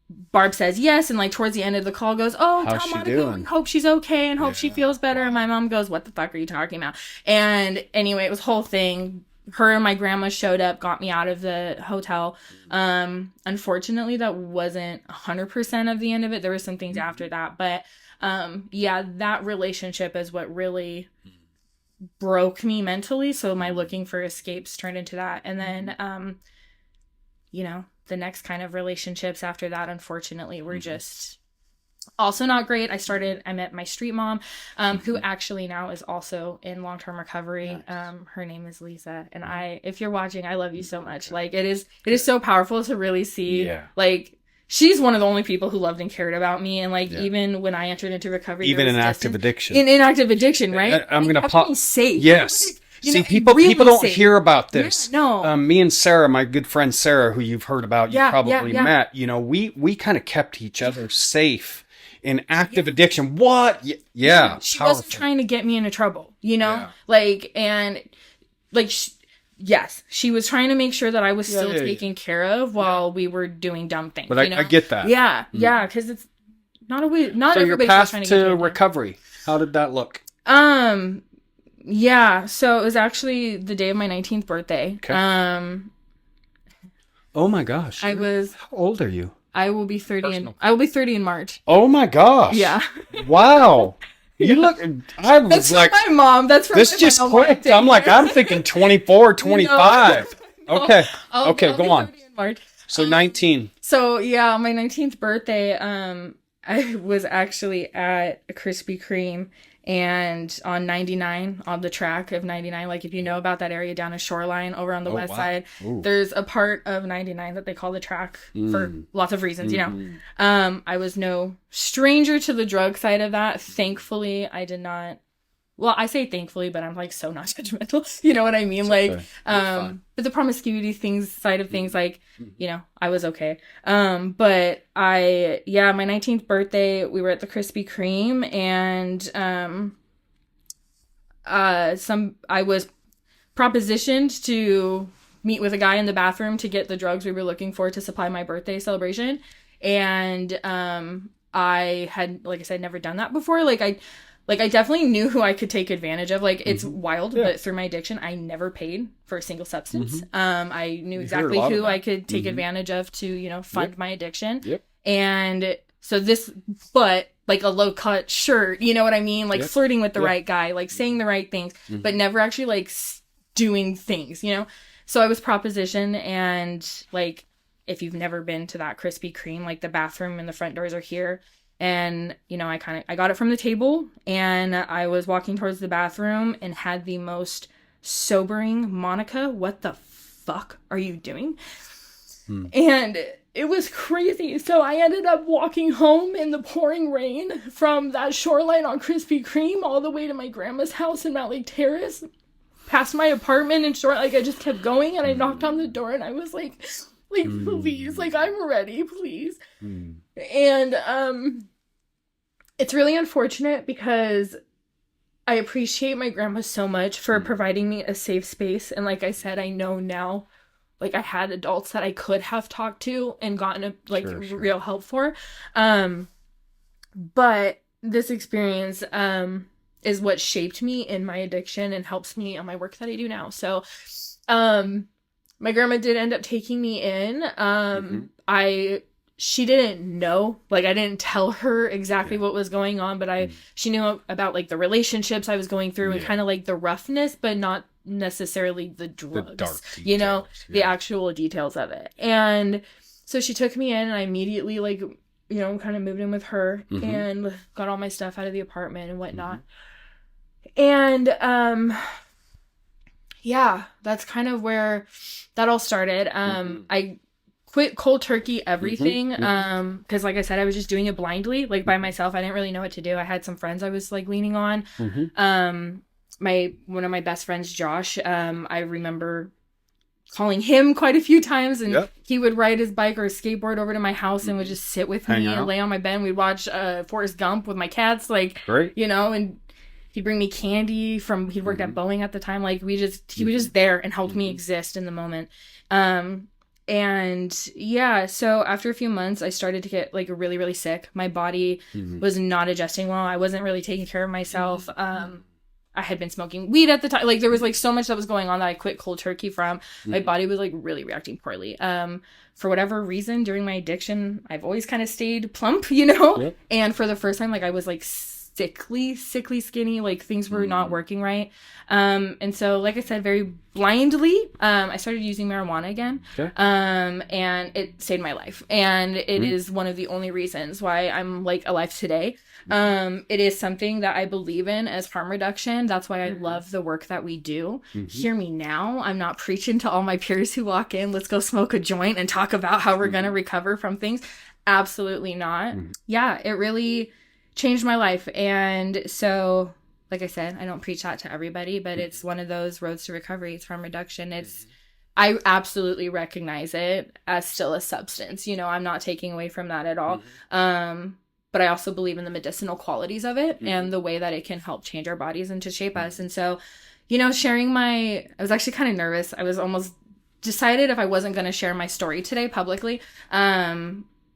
Barb says yes, and like towards the end of the call goes, oh, how's she doing? Hope she's okay and hope she feels better. And my mom goes, what the fuck are you talking about? And anyway, it was a whole thing. Her and my grandma showed up, got me out of the hotel. Unfortunately, that wasn't 100% of the end of it. There were some things after that, but that relationship is what really broke me mentally. So my looking for escapes turned into that. And then, the next kind of relationships after that, unfortunately, were just also not great. I met my street mom, who actually now is also in long-term recovery. Nice. Her name is Lisa. And if you're watching, I love you so much. Like, it is so powerful to really see, like, she's one of the only people who loved and cared about me. And like, even when I entered into recovery, even in active addiction, right? I'm going to pop safe. Yes. See, people don't hear about this. Yeah, no. Me and Sarah, my good friend Sarah, who you've heard about, you probably met, we kind of kept each other safe in active addiction. What? Yeah. She wasn't trying to get me into trouble, yes, she was trying to make sure that I was still taken care of while we were doing dumb things. But I get that. Yeah, because it's not always, not so everybody's your path trying to to recovery, how did that look? Yeah, so it was actually the day of my 19th birthday. Okay. Oh my gosh. How old are you? I will be 30 I will be 30 in March. Oh my gosh. Yeah. Wow. You look, I was that's like, my mom. That's from this just clicked. I'm like, I'm thinking 24, 25. No. Okay. I'll go on. So 19. So yeah, on my 19th birthday, I was actually at a Krispy Kreme and on 99, on the track of 99, like if you know about that area down in Shoreline over on the west side, there's a part of 99 that they call the track for lots of reasons, you know. I was no stranger to the drug side of that. Thankfully, I did not. Well, I say thankfully, but I'm like so not judgmental. You know what I mean? Like, but the promiscuity side of things, like, you know, I was okay. But my 19th birthday, we were at the Krispy Kreme and, I was propositioned to meet with a guy in the bathroom to get the drugs we were looking for to supply my birthday celebration. And, I had, like I said, never done that before. I definitely knew who I could take advantage of. Like, it's wild, but through my addiction, I never paid for a single substance. I knew exactly who I could take advantage of to, you know, fund my addiction. And so but like a low cut shirt, you know what I mean? Like flirting with the right guy, like saying the right things, but never actually like doing things, you know? So I was propositioned, and like, if you've never been to that Krispy Kreme, like the bathroom and the front doors are here. And, you know, I got it from the table, and I was walking towards the bathroom and had the most sobering, Monica, what the fuck are you doing? And it was crazy. So I ended up walking home in the pouring rain from that Shoreline on Krispy Kreme all the way to my grandma's house in Mount Lake Terrace, past my apartment in Short. Like, I just kept going, and I knocked on the door, and I was like, please, like, I'm ready, please. And, it's really unfortunate because I appreciate my grandma so much for providing me a safe space. And like I said, I know now, like, I had adults that I could have talked to and gotten real help for. But this experience, is what shaped me in my addiction and helps me on my work that I do now. So, my grandma did end up taking me in. She didn't know, like, I didn't tell her exactly what was going on, but she knew about, like, the relationships I was going through and kind of, like, the roughness, but not necessarily the drugs, the dark details, you know, the actual details of it. And so she took me in, and I immediately, like, you know, kind of moved in with her and got all my stuff out of the apartment and whatnot. And, yeah, that's kind of where that all started. I quit cold turkey everything, because like I said, I was just doing it blindly, like by myself. I didn't really know what to do. I had some friends I was like leaning on. One of my best friends, Josh, I remember calling him quite a few times, and he would ride his bike or his skateboard over to my house and would just sit with me and lay on my bed. We'd watch Forrest Gump with my cats, like, you know, and he'd bring me candy he worked at Boeing at the time. Like, he was just there and helped me exist in the moment. And yeah, so after a few months, I started to get like really, really sick. My body was not adjusting well. I wasn't really taking care of myself. I had been smoking weed at the time. Like, there was like so much that was going on that I quit cold turkey from. My body was like really reacting poorly. For whatever reason, during my addiction, I've always kind of stayed plump, you know? And for the first time, like, I was like sickly skinny, like things were not working right. And so, like I said, very blindly, I started using marijuana again. And it saved my life. And it is one of the only reasons why I'm like alive today. It is something that I believe in as harm reduction. That's why I love the work that we do. Hear me now. I'm not preaching to all my peers who walk in, let's go smoke a joint and talk about how we're going to recover from things. Absolutely not. Yeah, it really changed my life. And so, like I said, I don't preach that to everybody, but it's one of those roads to recovery. It's harm reduction. I absolutely recognize it as still a substance. You know, I'm not taking away from that at all. But I also believe in the medicinal qualities of it and the way that it can help change our bodies and to shape us. And so, you know, I was actually kind of nervous. I was almost decided if I wasn't going to share my story today publicly.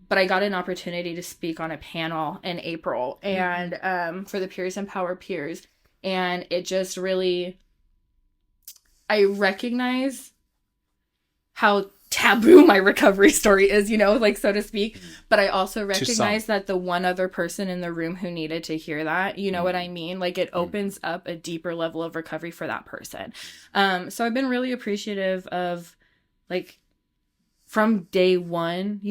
But I got an opportunity to speak on a panel in April and for the Peers Empower Peers. And it just really, I recognize how taboo my recovery story is, like, so to speak. But I also recognize that the one other person in the room who needed to hear that, you know what I mean? Like, it opens up a deeper level of recovery for that person. So I've been really appreciative of, like, from day one,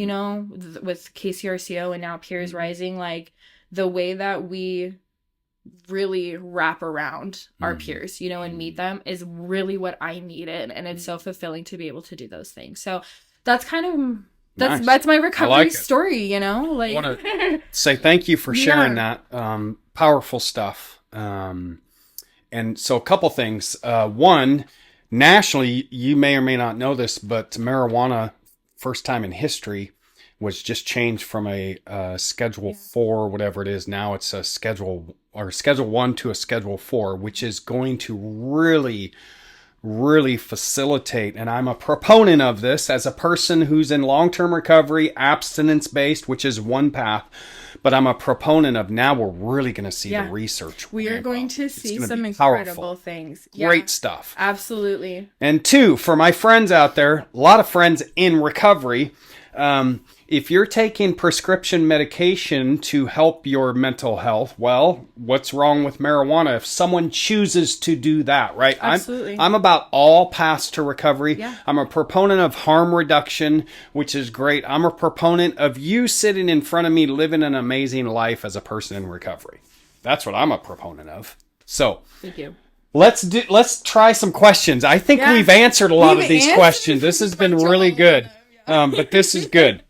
with KCRCO and now Peers Rising, like, the way that we really wrap around our peers, and meet them is really what I needed. And it's so fulfilling to be able to do those things. So that's kind of, that's my recovery story, I want to say thank you for sharing that. Powerful stuff. And so a couple things. One, nationally, you may or may not know this, but marijuana, first time in history, was just changed from a Schedule 4, whatever it is. Now it's a Schedule 1 to a Schedule 4, which is going to really, really facilitate. And I'm a proponent of this as a person who's in long-term recovery, abstinence-based, which is one path. But I'm a proponent of now we're really going to see the research. We are going to see some incredible things. Yeah. Great stuff. Absolutely. And two, for my friends out there, a lot of friends in recovery, if you're taking prescription medication to help your mental health, well, what's wrong with marijuana if someone chooses to do that, right? Absolutely. I'm about all paths to recovery. Yeah. I'm a proponent of harm reduction, which is great. I'm a proponent of you sitting in front of me living an amazing life as a person in recovery. That's what I'm a proponent of. So, thank you. Let's try some questions. I think we've answered a lot of these questions. This has been really good. But this is good.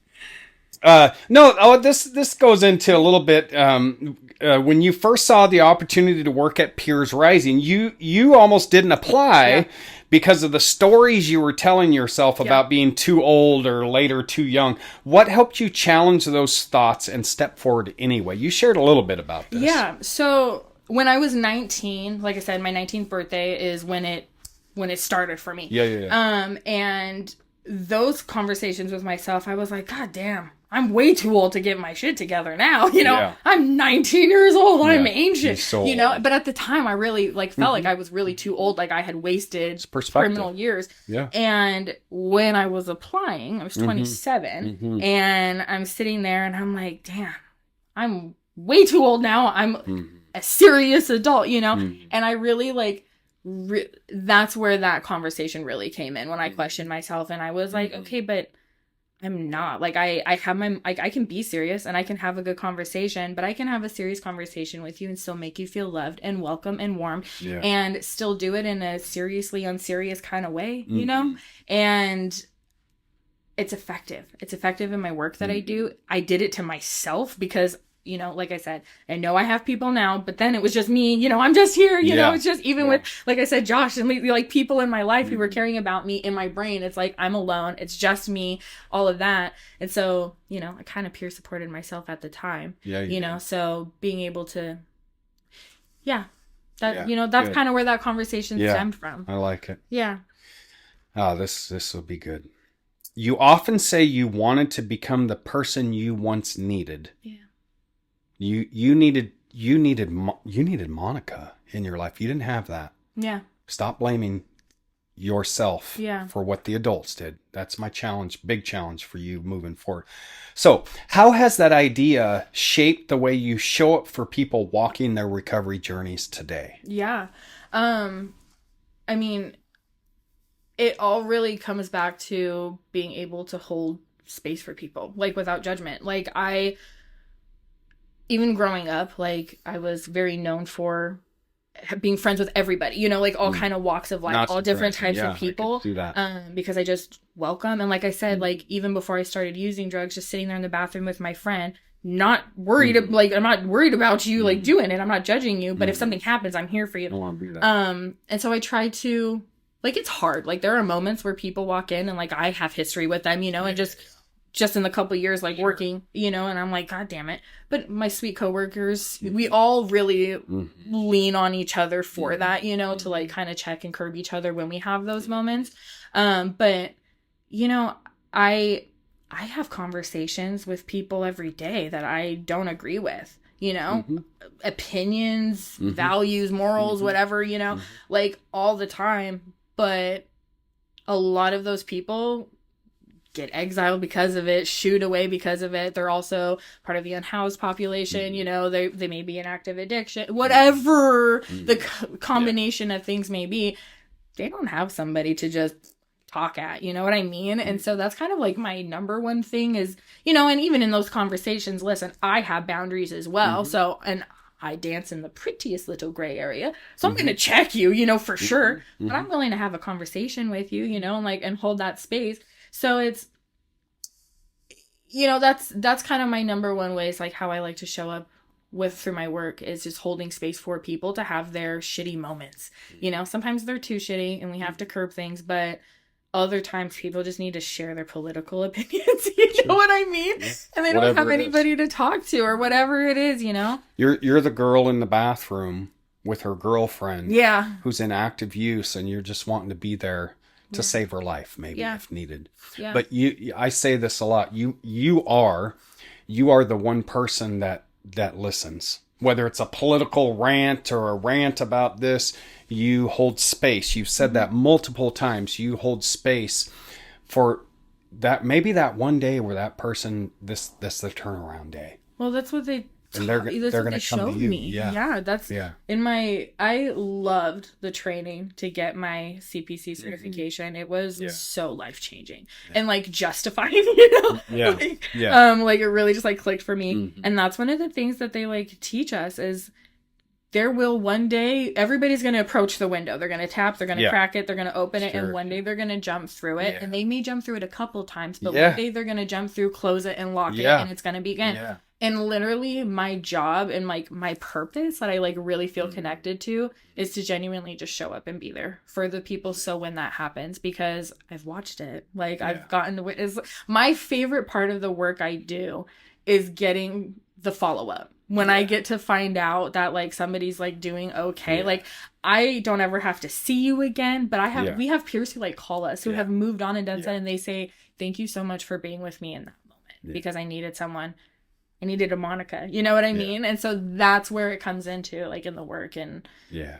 This goes into a little bit. When you first saw the opportunity to work at Peers Rising, you almost didn't apply because of the stories you were telling yourself about being too old or later too young. What helped you challenge those thoughts and step forward anyway? You shared a little bit about this. Yeah. So when I was 19, like I said, my 19th birthday is when it started for me. Yeah. And those conversations with myself, I was like, God damn, I'm way too old to get my shit together now. I'm 19 years old. Yeah. I'm ancient, so but at the time I really felt like I was really too old. Like I had wasted criminal years. Yeah. And when I was applying, I was 27 and I'm sitting there and I'm like, damn, I'm way too old now. I'm a serious adult, and I really that's where that conversation really came in when I questioned myself and I was like, okay, but I'm not I have I can be serious and I can have a good conversation, but I can have a serious conversation with you and still make you feel loved and welcome and warm and still do it in a seriously unserious kind of way, and it's effective. It's effective in my work that I do. I did it to myself because like I said, I know I have people now, but then it was just me, I'm just here, it's just even with, like I said, Josh and people in my life who were caring about me in my brain. It's like, I'm alone. It's just me, all of that. And so, I kind of peer supported myself at the time, so being able to, that's good. Kind of where that conversation stemmed from. I like it. Yeah. Oh, this will be good. You often say you wanted to become the person you once needed. Yeah. You needed Monica in your life. You didn't have that. Yeah. Stop blaming yourself for what the adults did. That's my challenge, big challenge for you moving forward. So how has that idea shaped the way you show up for people walking their recovery journeys today? Yeah. I mean, it all really comes back to being able to hold space for people, without judgment. Even growing up, I was very known for being friends with everybody, all kind of walks of life, not all different types of people. I could do that. Because I just welcome. And like I said, even before I started using drugs, just sitting there in the bathroom with my friend, not worried, I'm not worried about you, doing it. I'm not judging you, but if something happens, I'm here for you. I want to be that. And so I try to, it's hard. There are moments where people walk in and I have history with them, and just in the couple of years, working, and I'm like, God damn it. But my sweet coworkers, we all really lean on each other for that, to kind of check and curb each other when we have those moments. But, I have conversations with people every day that I don't agree with, opinions, values, morals, whatever, all the time. But a lot of those people get exiled because of it, shooed away because of it. They're also part of the unhoused population. You know, they may be in active addiction, whatever the combination of things may be. They don't have somebody to just talk at, you know what I mean? And so that's kind of like my number one thing is, you know, and even in those conversations, listen, I have boundaries as well. So, and I dance in the prettiest little gray area. So I'm going to check you, you know, for sure. But I'm willing to have a conversation with you, you know, and like, and hold that space. So it's, you know, that's kind of my number one way is like how I like to show up through my work is just holding space for people to have their shitty moments. You know, sometimes they're too shitty and we have to curb things, but other times people just need to share their political opinions. You know what I mean? Yeah. And they don't have anybody to talk to or whatever it is, you know? You're the girl in the bathroom with her girlfriend. Yeah. Who's in active use and you're just wanting to be there to save her life, maybe if needed. Yeah. But I say this a lot. You are the one person that listens. Whether it's a political rant or a rant about this, you hold space. You've said that multiple times. You hold space for that. Maybe that one day where that person, this the turnaround day. Well, that's what they. And they're going to come to you. Me. Yeah, that's in my. I loved the training to get my CPC certification. It was so life changing and like justifying, you know. Like it really just like clicked for me, and that's one of the things that they like teach us is there will one day everybody's going to approach the window. They're going to tap. They're going to crack it. They're going to open it, and one day they're going to jump through it, and they may jump through it a couple times, but one day they're going to jump through, close it, and lock it, and it's going to begin. Yeah. And literally my job and like my purpose that I like really feel connected to is to genuinely just show up and be there for the people. So when that happens, because I've watched it, like I've gotten to witness, my favorite part of the work I do is getting the follow-up. When I get to find out that like somebody's like doing okay, like I don't ever have to see you again, but we have peers who like call us who have moved on and done that, and they say, thank you so much for being with me in that moment because I needed someone. I needed a Monica, you know what I mean? And so that's where it comes into, like in the work and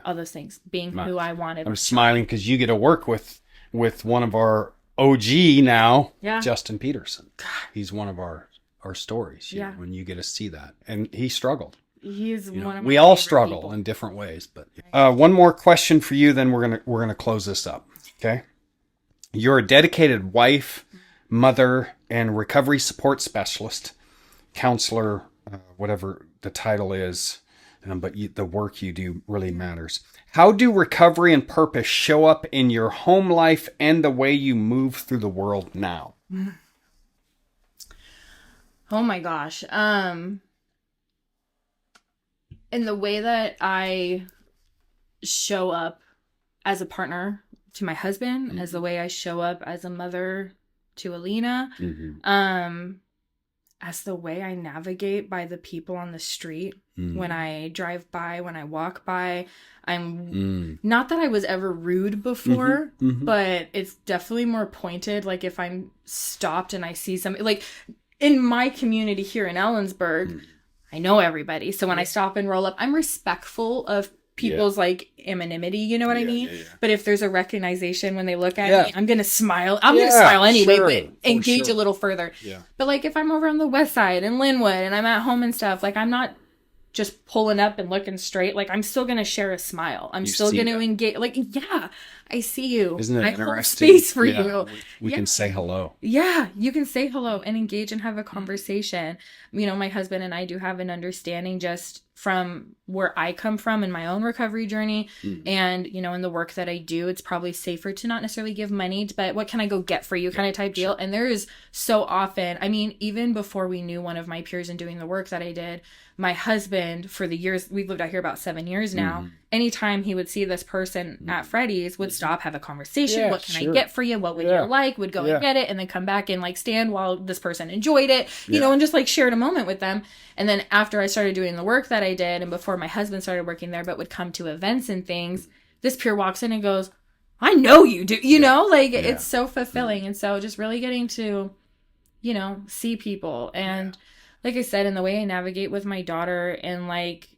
all those things, being who I wanted. I'm smiling because you get to work with one of our OG now, Justin Peterson. God. He's one of our stories, you know, when you get to see that. And he struggled. He's one of my We all struggle people. In different ways. But one more question for you, then we're gonna close this up, okay? You're a dedicated wife, mother, and recovery support specialist. Counselor, whatever the title is, but the work you do really matters. How do recovery and purpose show up in your home life and the way you move through the world now? Oh my gosh. In the way that I show up as a partner to my husband, as the way I show up as a mother to Alina, as the way I navigate by the people on the street when I drive by, when I walk by. I'm not that I was ever rude before, but it's definitely more pointed. Like if I'm stopped and I see somebody, like in my community here in Ellensburg, I know everybody. So when I stop and roll up, I'm respectful of people's like anonymity, you know what I mean? But if there's a recognition when they look at me, I'm gonna smile. I'm gonna smile anyway, but engage a little further. But like if I'm over on the west side in Linwood and I'm at home and stuff, like I'm not just pulling up and looking straight. Like I'm still gonna share a smile. I'm still gonna engage. Like I see you. Isn't it I interesting? Hold space for you. We can say hello. Yeah, you can say hello and engage and have a conversation. You know, my husband and I do have an understanding just from where I come from in my own recovery journey. And, you know, in the work that I do, it's probably safer to not necessarily give money, but what can I go get for you kind of type deal. And there is so often, I mean, even before we knew one of my peers and doing the work that I did, my husband, for the years, we've lived out here about 7 years now, anytime he would see this person at Freddy's, would stop, have a conversation. What can I get for you? What would you like? Would go and get it and then come back and like stand while this person enjoyed it, you know, and just like shared a moment with them. And then after I started doing the work that I did and before my husband started working there, but would come to events and things, this peer walks in and goes, I know you do, you know, like it's so fulfilling. And so just really getting to, you know, see people and like I said, in the way I navigate with my daughter and like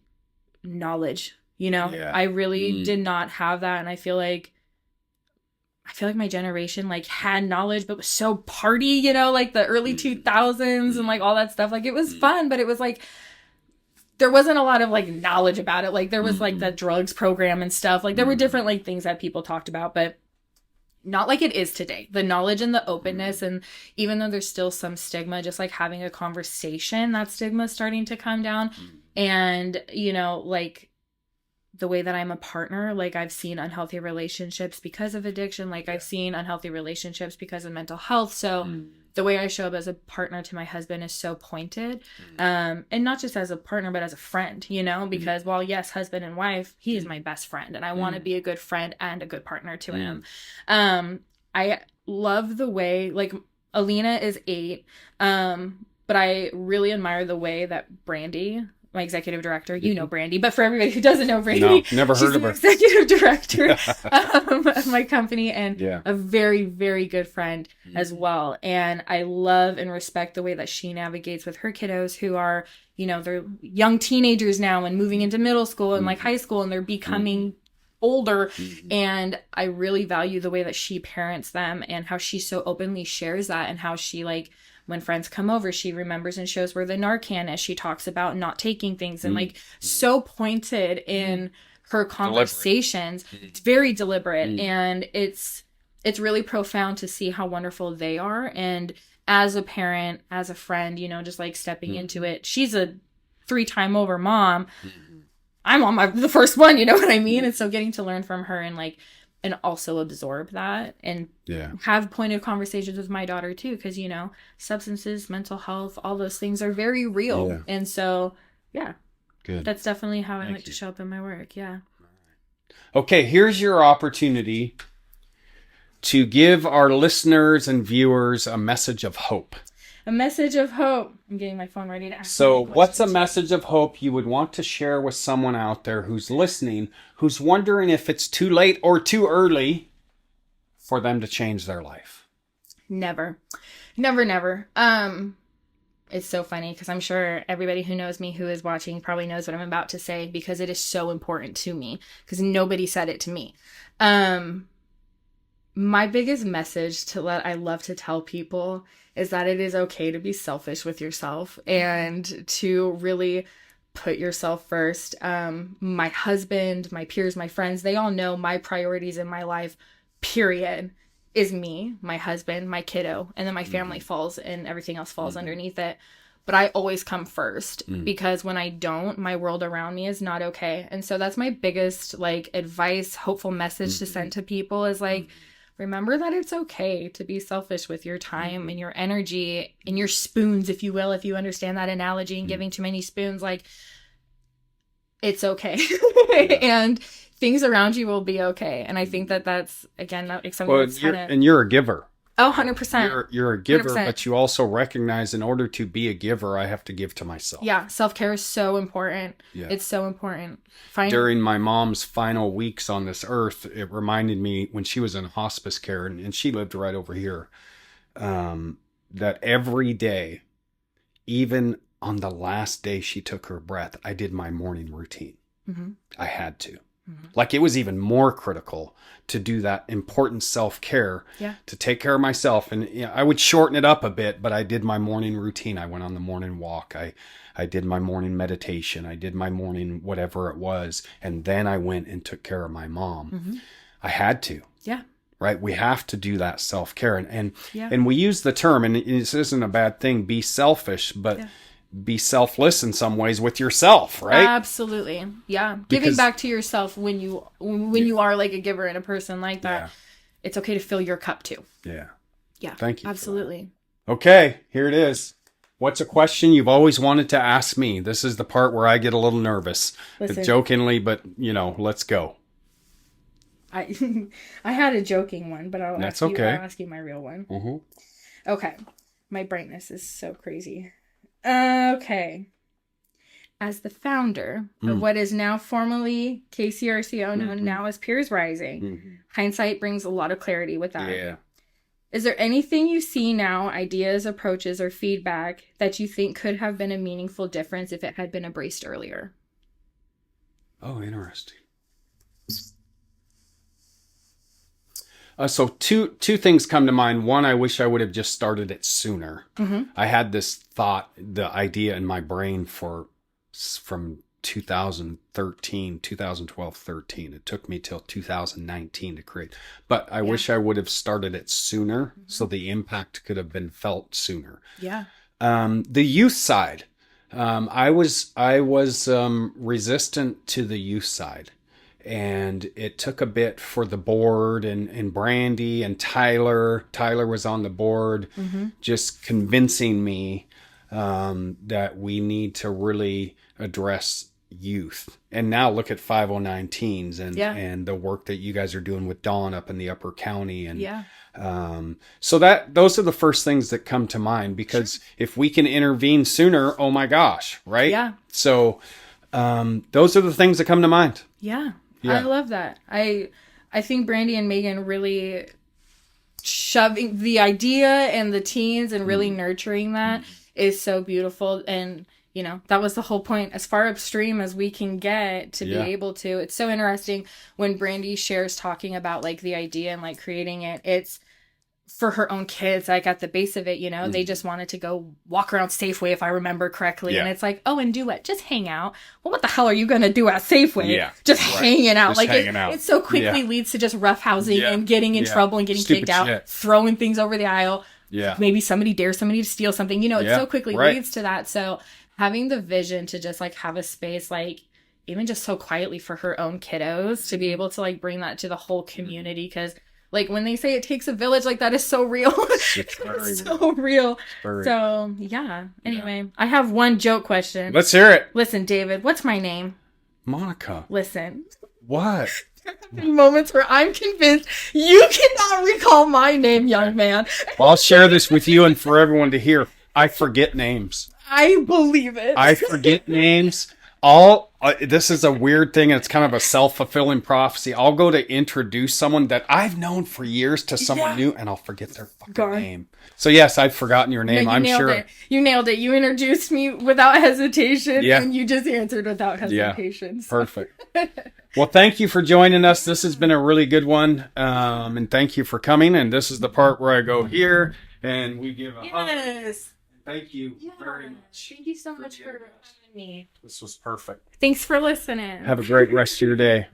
knowledge, you know, I really did not have that. And I feel like I feel like my generation like had knowledge, but was so party, you know, like the early 2000s and like all that stuff. Like it was fun, but it was like, there wasn't a lot of like knowledge about it. Like there was like the drugs program and stuff. Like there were different like things that people talked about, but not like it is today. The knowledge and the openness, and even though there's still some stigma, just like having a conversation, that stigma is starting to come down. And, you know, like the way that I'm a partner, like I've seen unhealthy relationships because of addiction. Like I've seen unhealthy relationships because of mental health. So the way I show up as a partner to my husband is so pointed. And not just as a partner, but as a friend, you know, because while yes, husband and wife, he is my best friend and I want to be a good friend and a good partner to him. I love the way, like Alina is 8. But I really admire the way that Brandy, my executive director, you know Brandy, but for everybody who doesn't know Brandy, no, never heard of her. Executive director of my company and a very, very good friend as well. And I love and respect the way that she navigates with her kiddos who are, you know, they're young teenagers now and moving into middle school and like high school, and they're becoming older. And I really value the way that she parents them and how she so openly shares that, and how she, like, when friends come over, she remembers and shows where the Narcan is. She talks about not taking things and like so pointed in her conversations. It's very deliberate, and it's really profound to see how wonderful they are. And as a parent, as a friend, you know, just like stepping into it. She's a 3-time over mom. I'm on the first one, you know what I mean? And so getting to learn from her and like, and also absorb that and have pointed conversations with my daughter too. Cause you know, substances, mental health, all those things are very real. Yeah. And so, good. That's definitely how I like to show up in my work. Yeah. Okay. Here's your opportunity to give our listeners and viewers a message of hope. A message of hope. I'm getting my phone ready to ask. So what's a message of hope you would want to share with someone out there who's listening, who's wondering if it's too late or too early for them to change their life? Never. It's so funny because I'm sure everybody who knows me, who is watching, probably knows what I'm about to say, because it is so important to me, because nobody said it to me. My biggest message I love to tell people is that it is okay to be selfish with yourself and to really put yourself first. My husband, my peers, my friends, they all know my priorities in my life, period, is me, my husband, my kiddo, and then my family falls and everything else falls underneath it. But I always come first because when I don't, my world around me is not okay. And so that's my biggest like advice, hopeful message to send to people is like, remember that it's okay to be selfish with your time and your energy and your spoons, if you will, if you understand that analogy, and giving too many spoons, like, it's okay. And things around you will be okay. And I think that that's, again, not something that's and you're a giver. Oh, 100%. You're a giver, 100%. But you also recognize in order to be a giver, I have to give to myself. Yeah, self-care is so important. Yeah. It's so important. During my mom's final weeks on this earth, it reminded me when she was in hospice care, and she lived right over here, that every day, even on the last day she took her breath, I did my morning routine. I had to. Like it was even more critical to do that important self-care, to take care of myself. And you know, I would shorten it up a bit, but I did my morning routine. I went on the morning walk. I did my morning meditation. I did my morning whatever it was. And then I went and took care of my mom. I had to. Yeah. Right? We have to do that self-care. And we use the term, and this isn't a bad thing, be selfish, but be selfless in some ways with yourself, right? Absolutely. Yeah. Giving back to yourself when you are like a giver and a person like that, it's okay to fill your cup too. Yeah. Yeah. Thank you. Absolutely. Okay, here it is. What's a question you've always wanted to ask me? This is the part where I get a little nervous. Jokingly, but you know, let's go. I had a joking one, but I'll ask you my real one. Okay. My brightness is so crazy. Okay. As the founder of what is now formerly KCRCO, known now as Peers Rising, hindsight brings a lot of clarity with that. Yeah. Is there anything you see now, ideas, approaches, or feedback that you think could have been a meaningful difference if it had been embraced earlier? Oh, interesting. So two things come to mind. One, I wish I would have just started it sooner. I had this thought, the idea in my brain from 2012, 13. It took me till 2019 to create. But I wish I would have started it sooner so the impact could have been felt sooner. Yeah. The youth side. I was resistant to the youth side. And it took a bit for the board and Brandy and Tyler was on the board, just convincing me that we need to really address youth. And now look at 509 teens and the work that you guys are doing with Dawn up in the Upper County. And so those are the first things that come to mind, because if we can intervene sooner, oh my gosh, right? Yeah. So those are the things that come to mind. Yeah. I love that. I think Brandy and Megan really shoving the idea and the teens and really nurturing that is so beautiful. And, you know, that was the whole point, as far upstream as we can get to be able to. It's so interesting when Brandy shares talking about like the idea and like creating it. It's for her own kids, like at the base of it, you know, they just wanted to go walk around Safeway, if I remember correctly. Yeah. And it's like, oh, and do what? Just hang out. Well, what the hell are you going to do at Safeway? Yeah. Just hanging out. Just like hanging out. It so quickly leads to just roughhousing and getting in trouble and getting kicked out, throwing things over the aisle. Yeah. Maybe somebody dares somebody to steal something. You know, it so quickly leads to that. So having the vision to just like have a space, like even just so quietly for her own kiddos, to be able to like bring that to the whole community. Because like when they say it takes a village, like that is so real. It's so real. So yeah. Anyway, I have one joke question. Let's hear it. Listen, David, what's my name? Monica. Listen. What? There have been moments where I'm convinced you cannot recall my name, young man. Well, I'll share this with you and for everyone to hear. I forget names. I believe it. I forget names. This is a weird thing, and it's kind of a self-fulfilling prophecy. I'll go to introduce someone that I've known for years to someone new, and I'll forget their fucking name. So yes, I've forgotten your name. No, I'm sure you nailed it. You introduced me without hesitation, and you just answered without hesitation. Yeah, perfect. Well, thank you for joining us. This has been a really good one, and thank you for coming. And this is the part where I go here, and we give a hug. Thank you very much. Thank you so much for having me. This was perfect. Thanks for listening. Have a great rest of your day.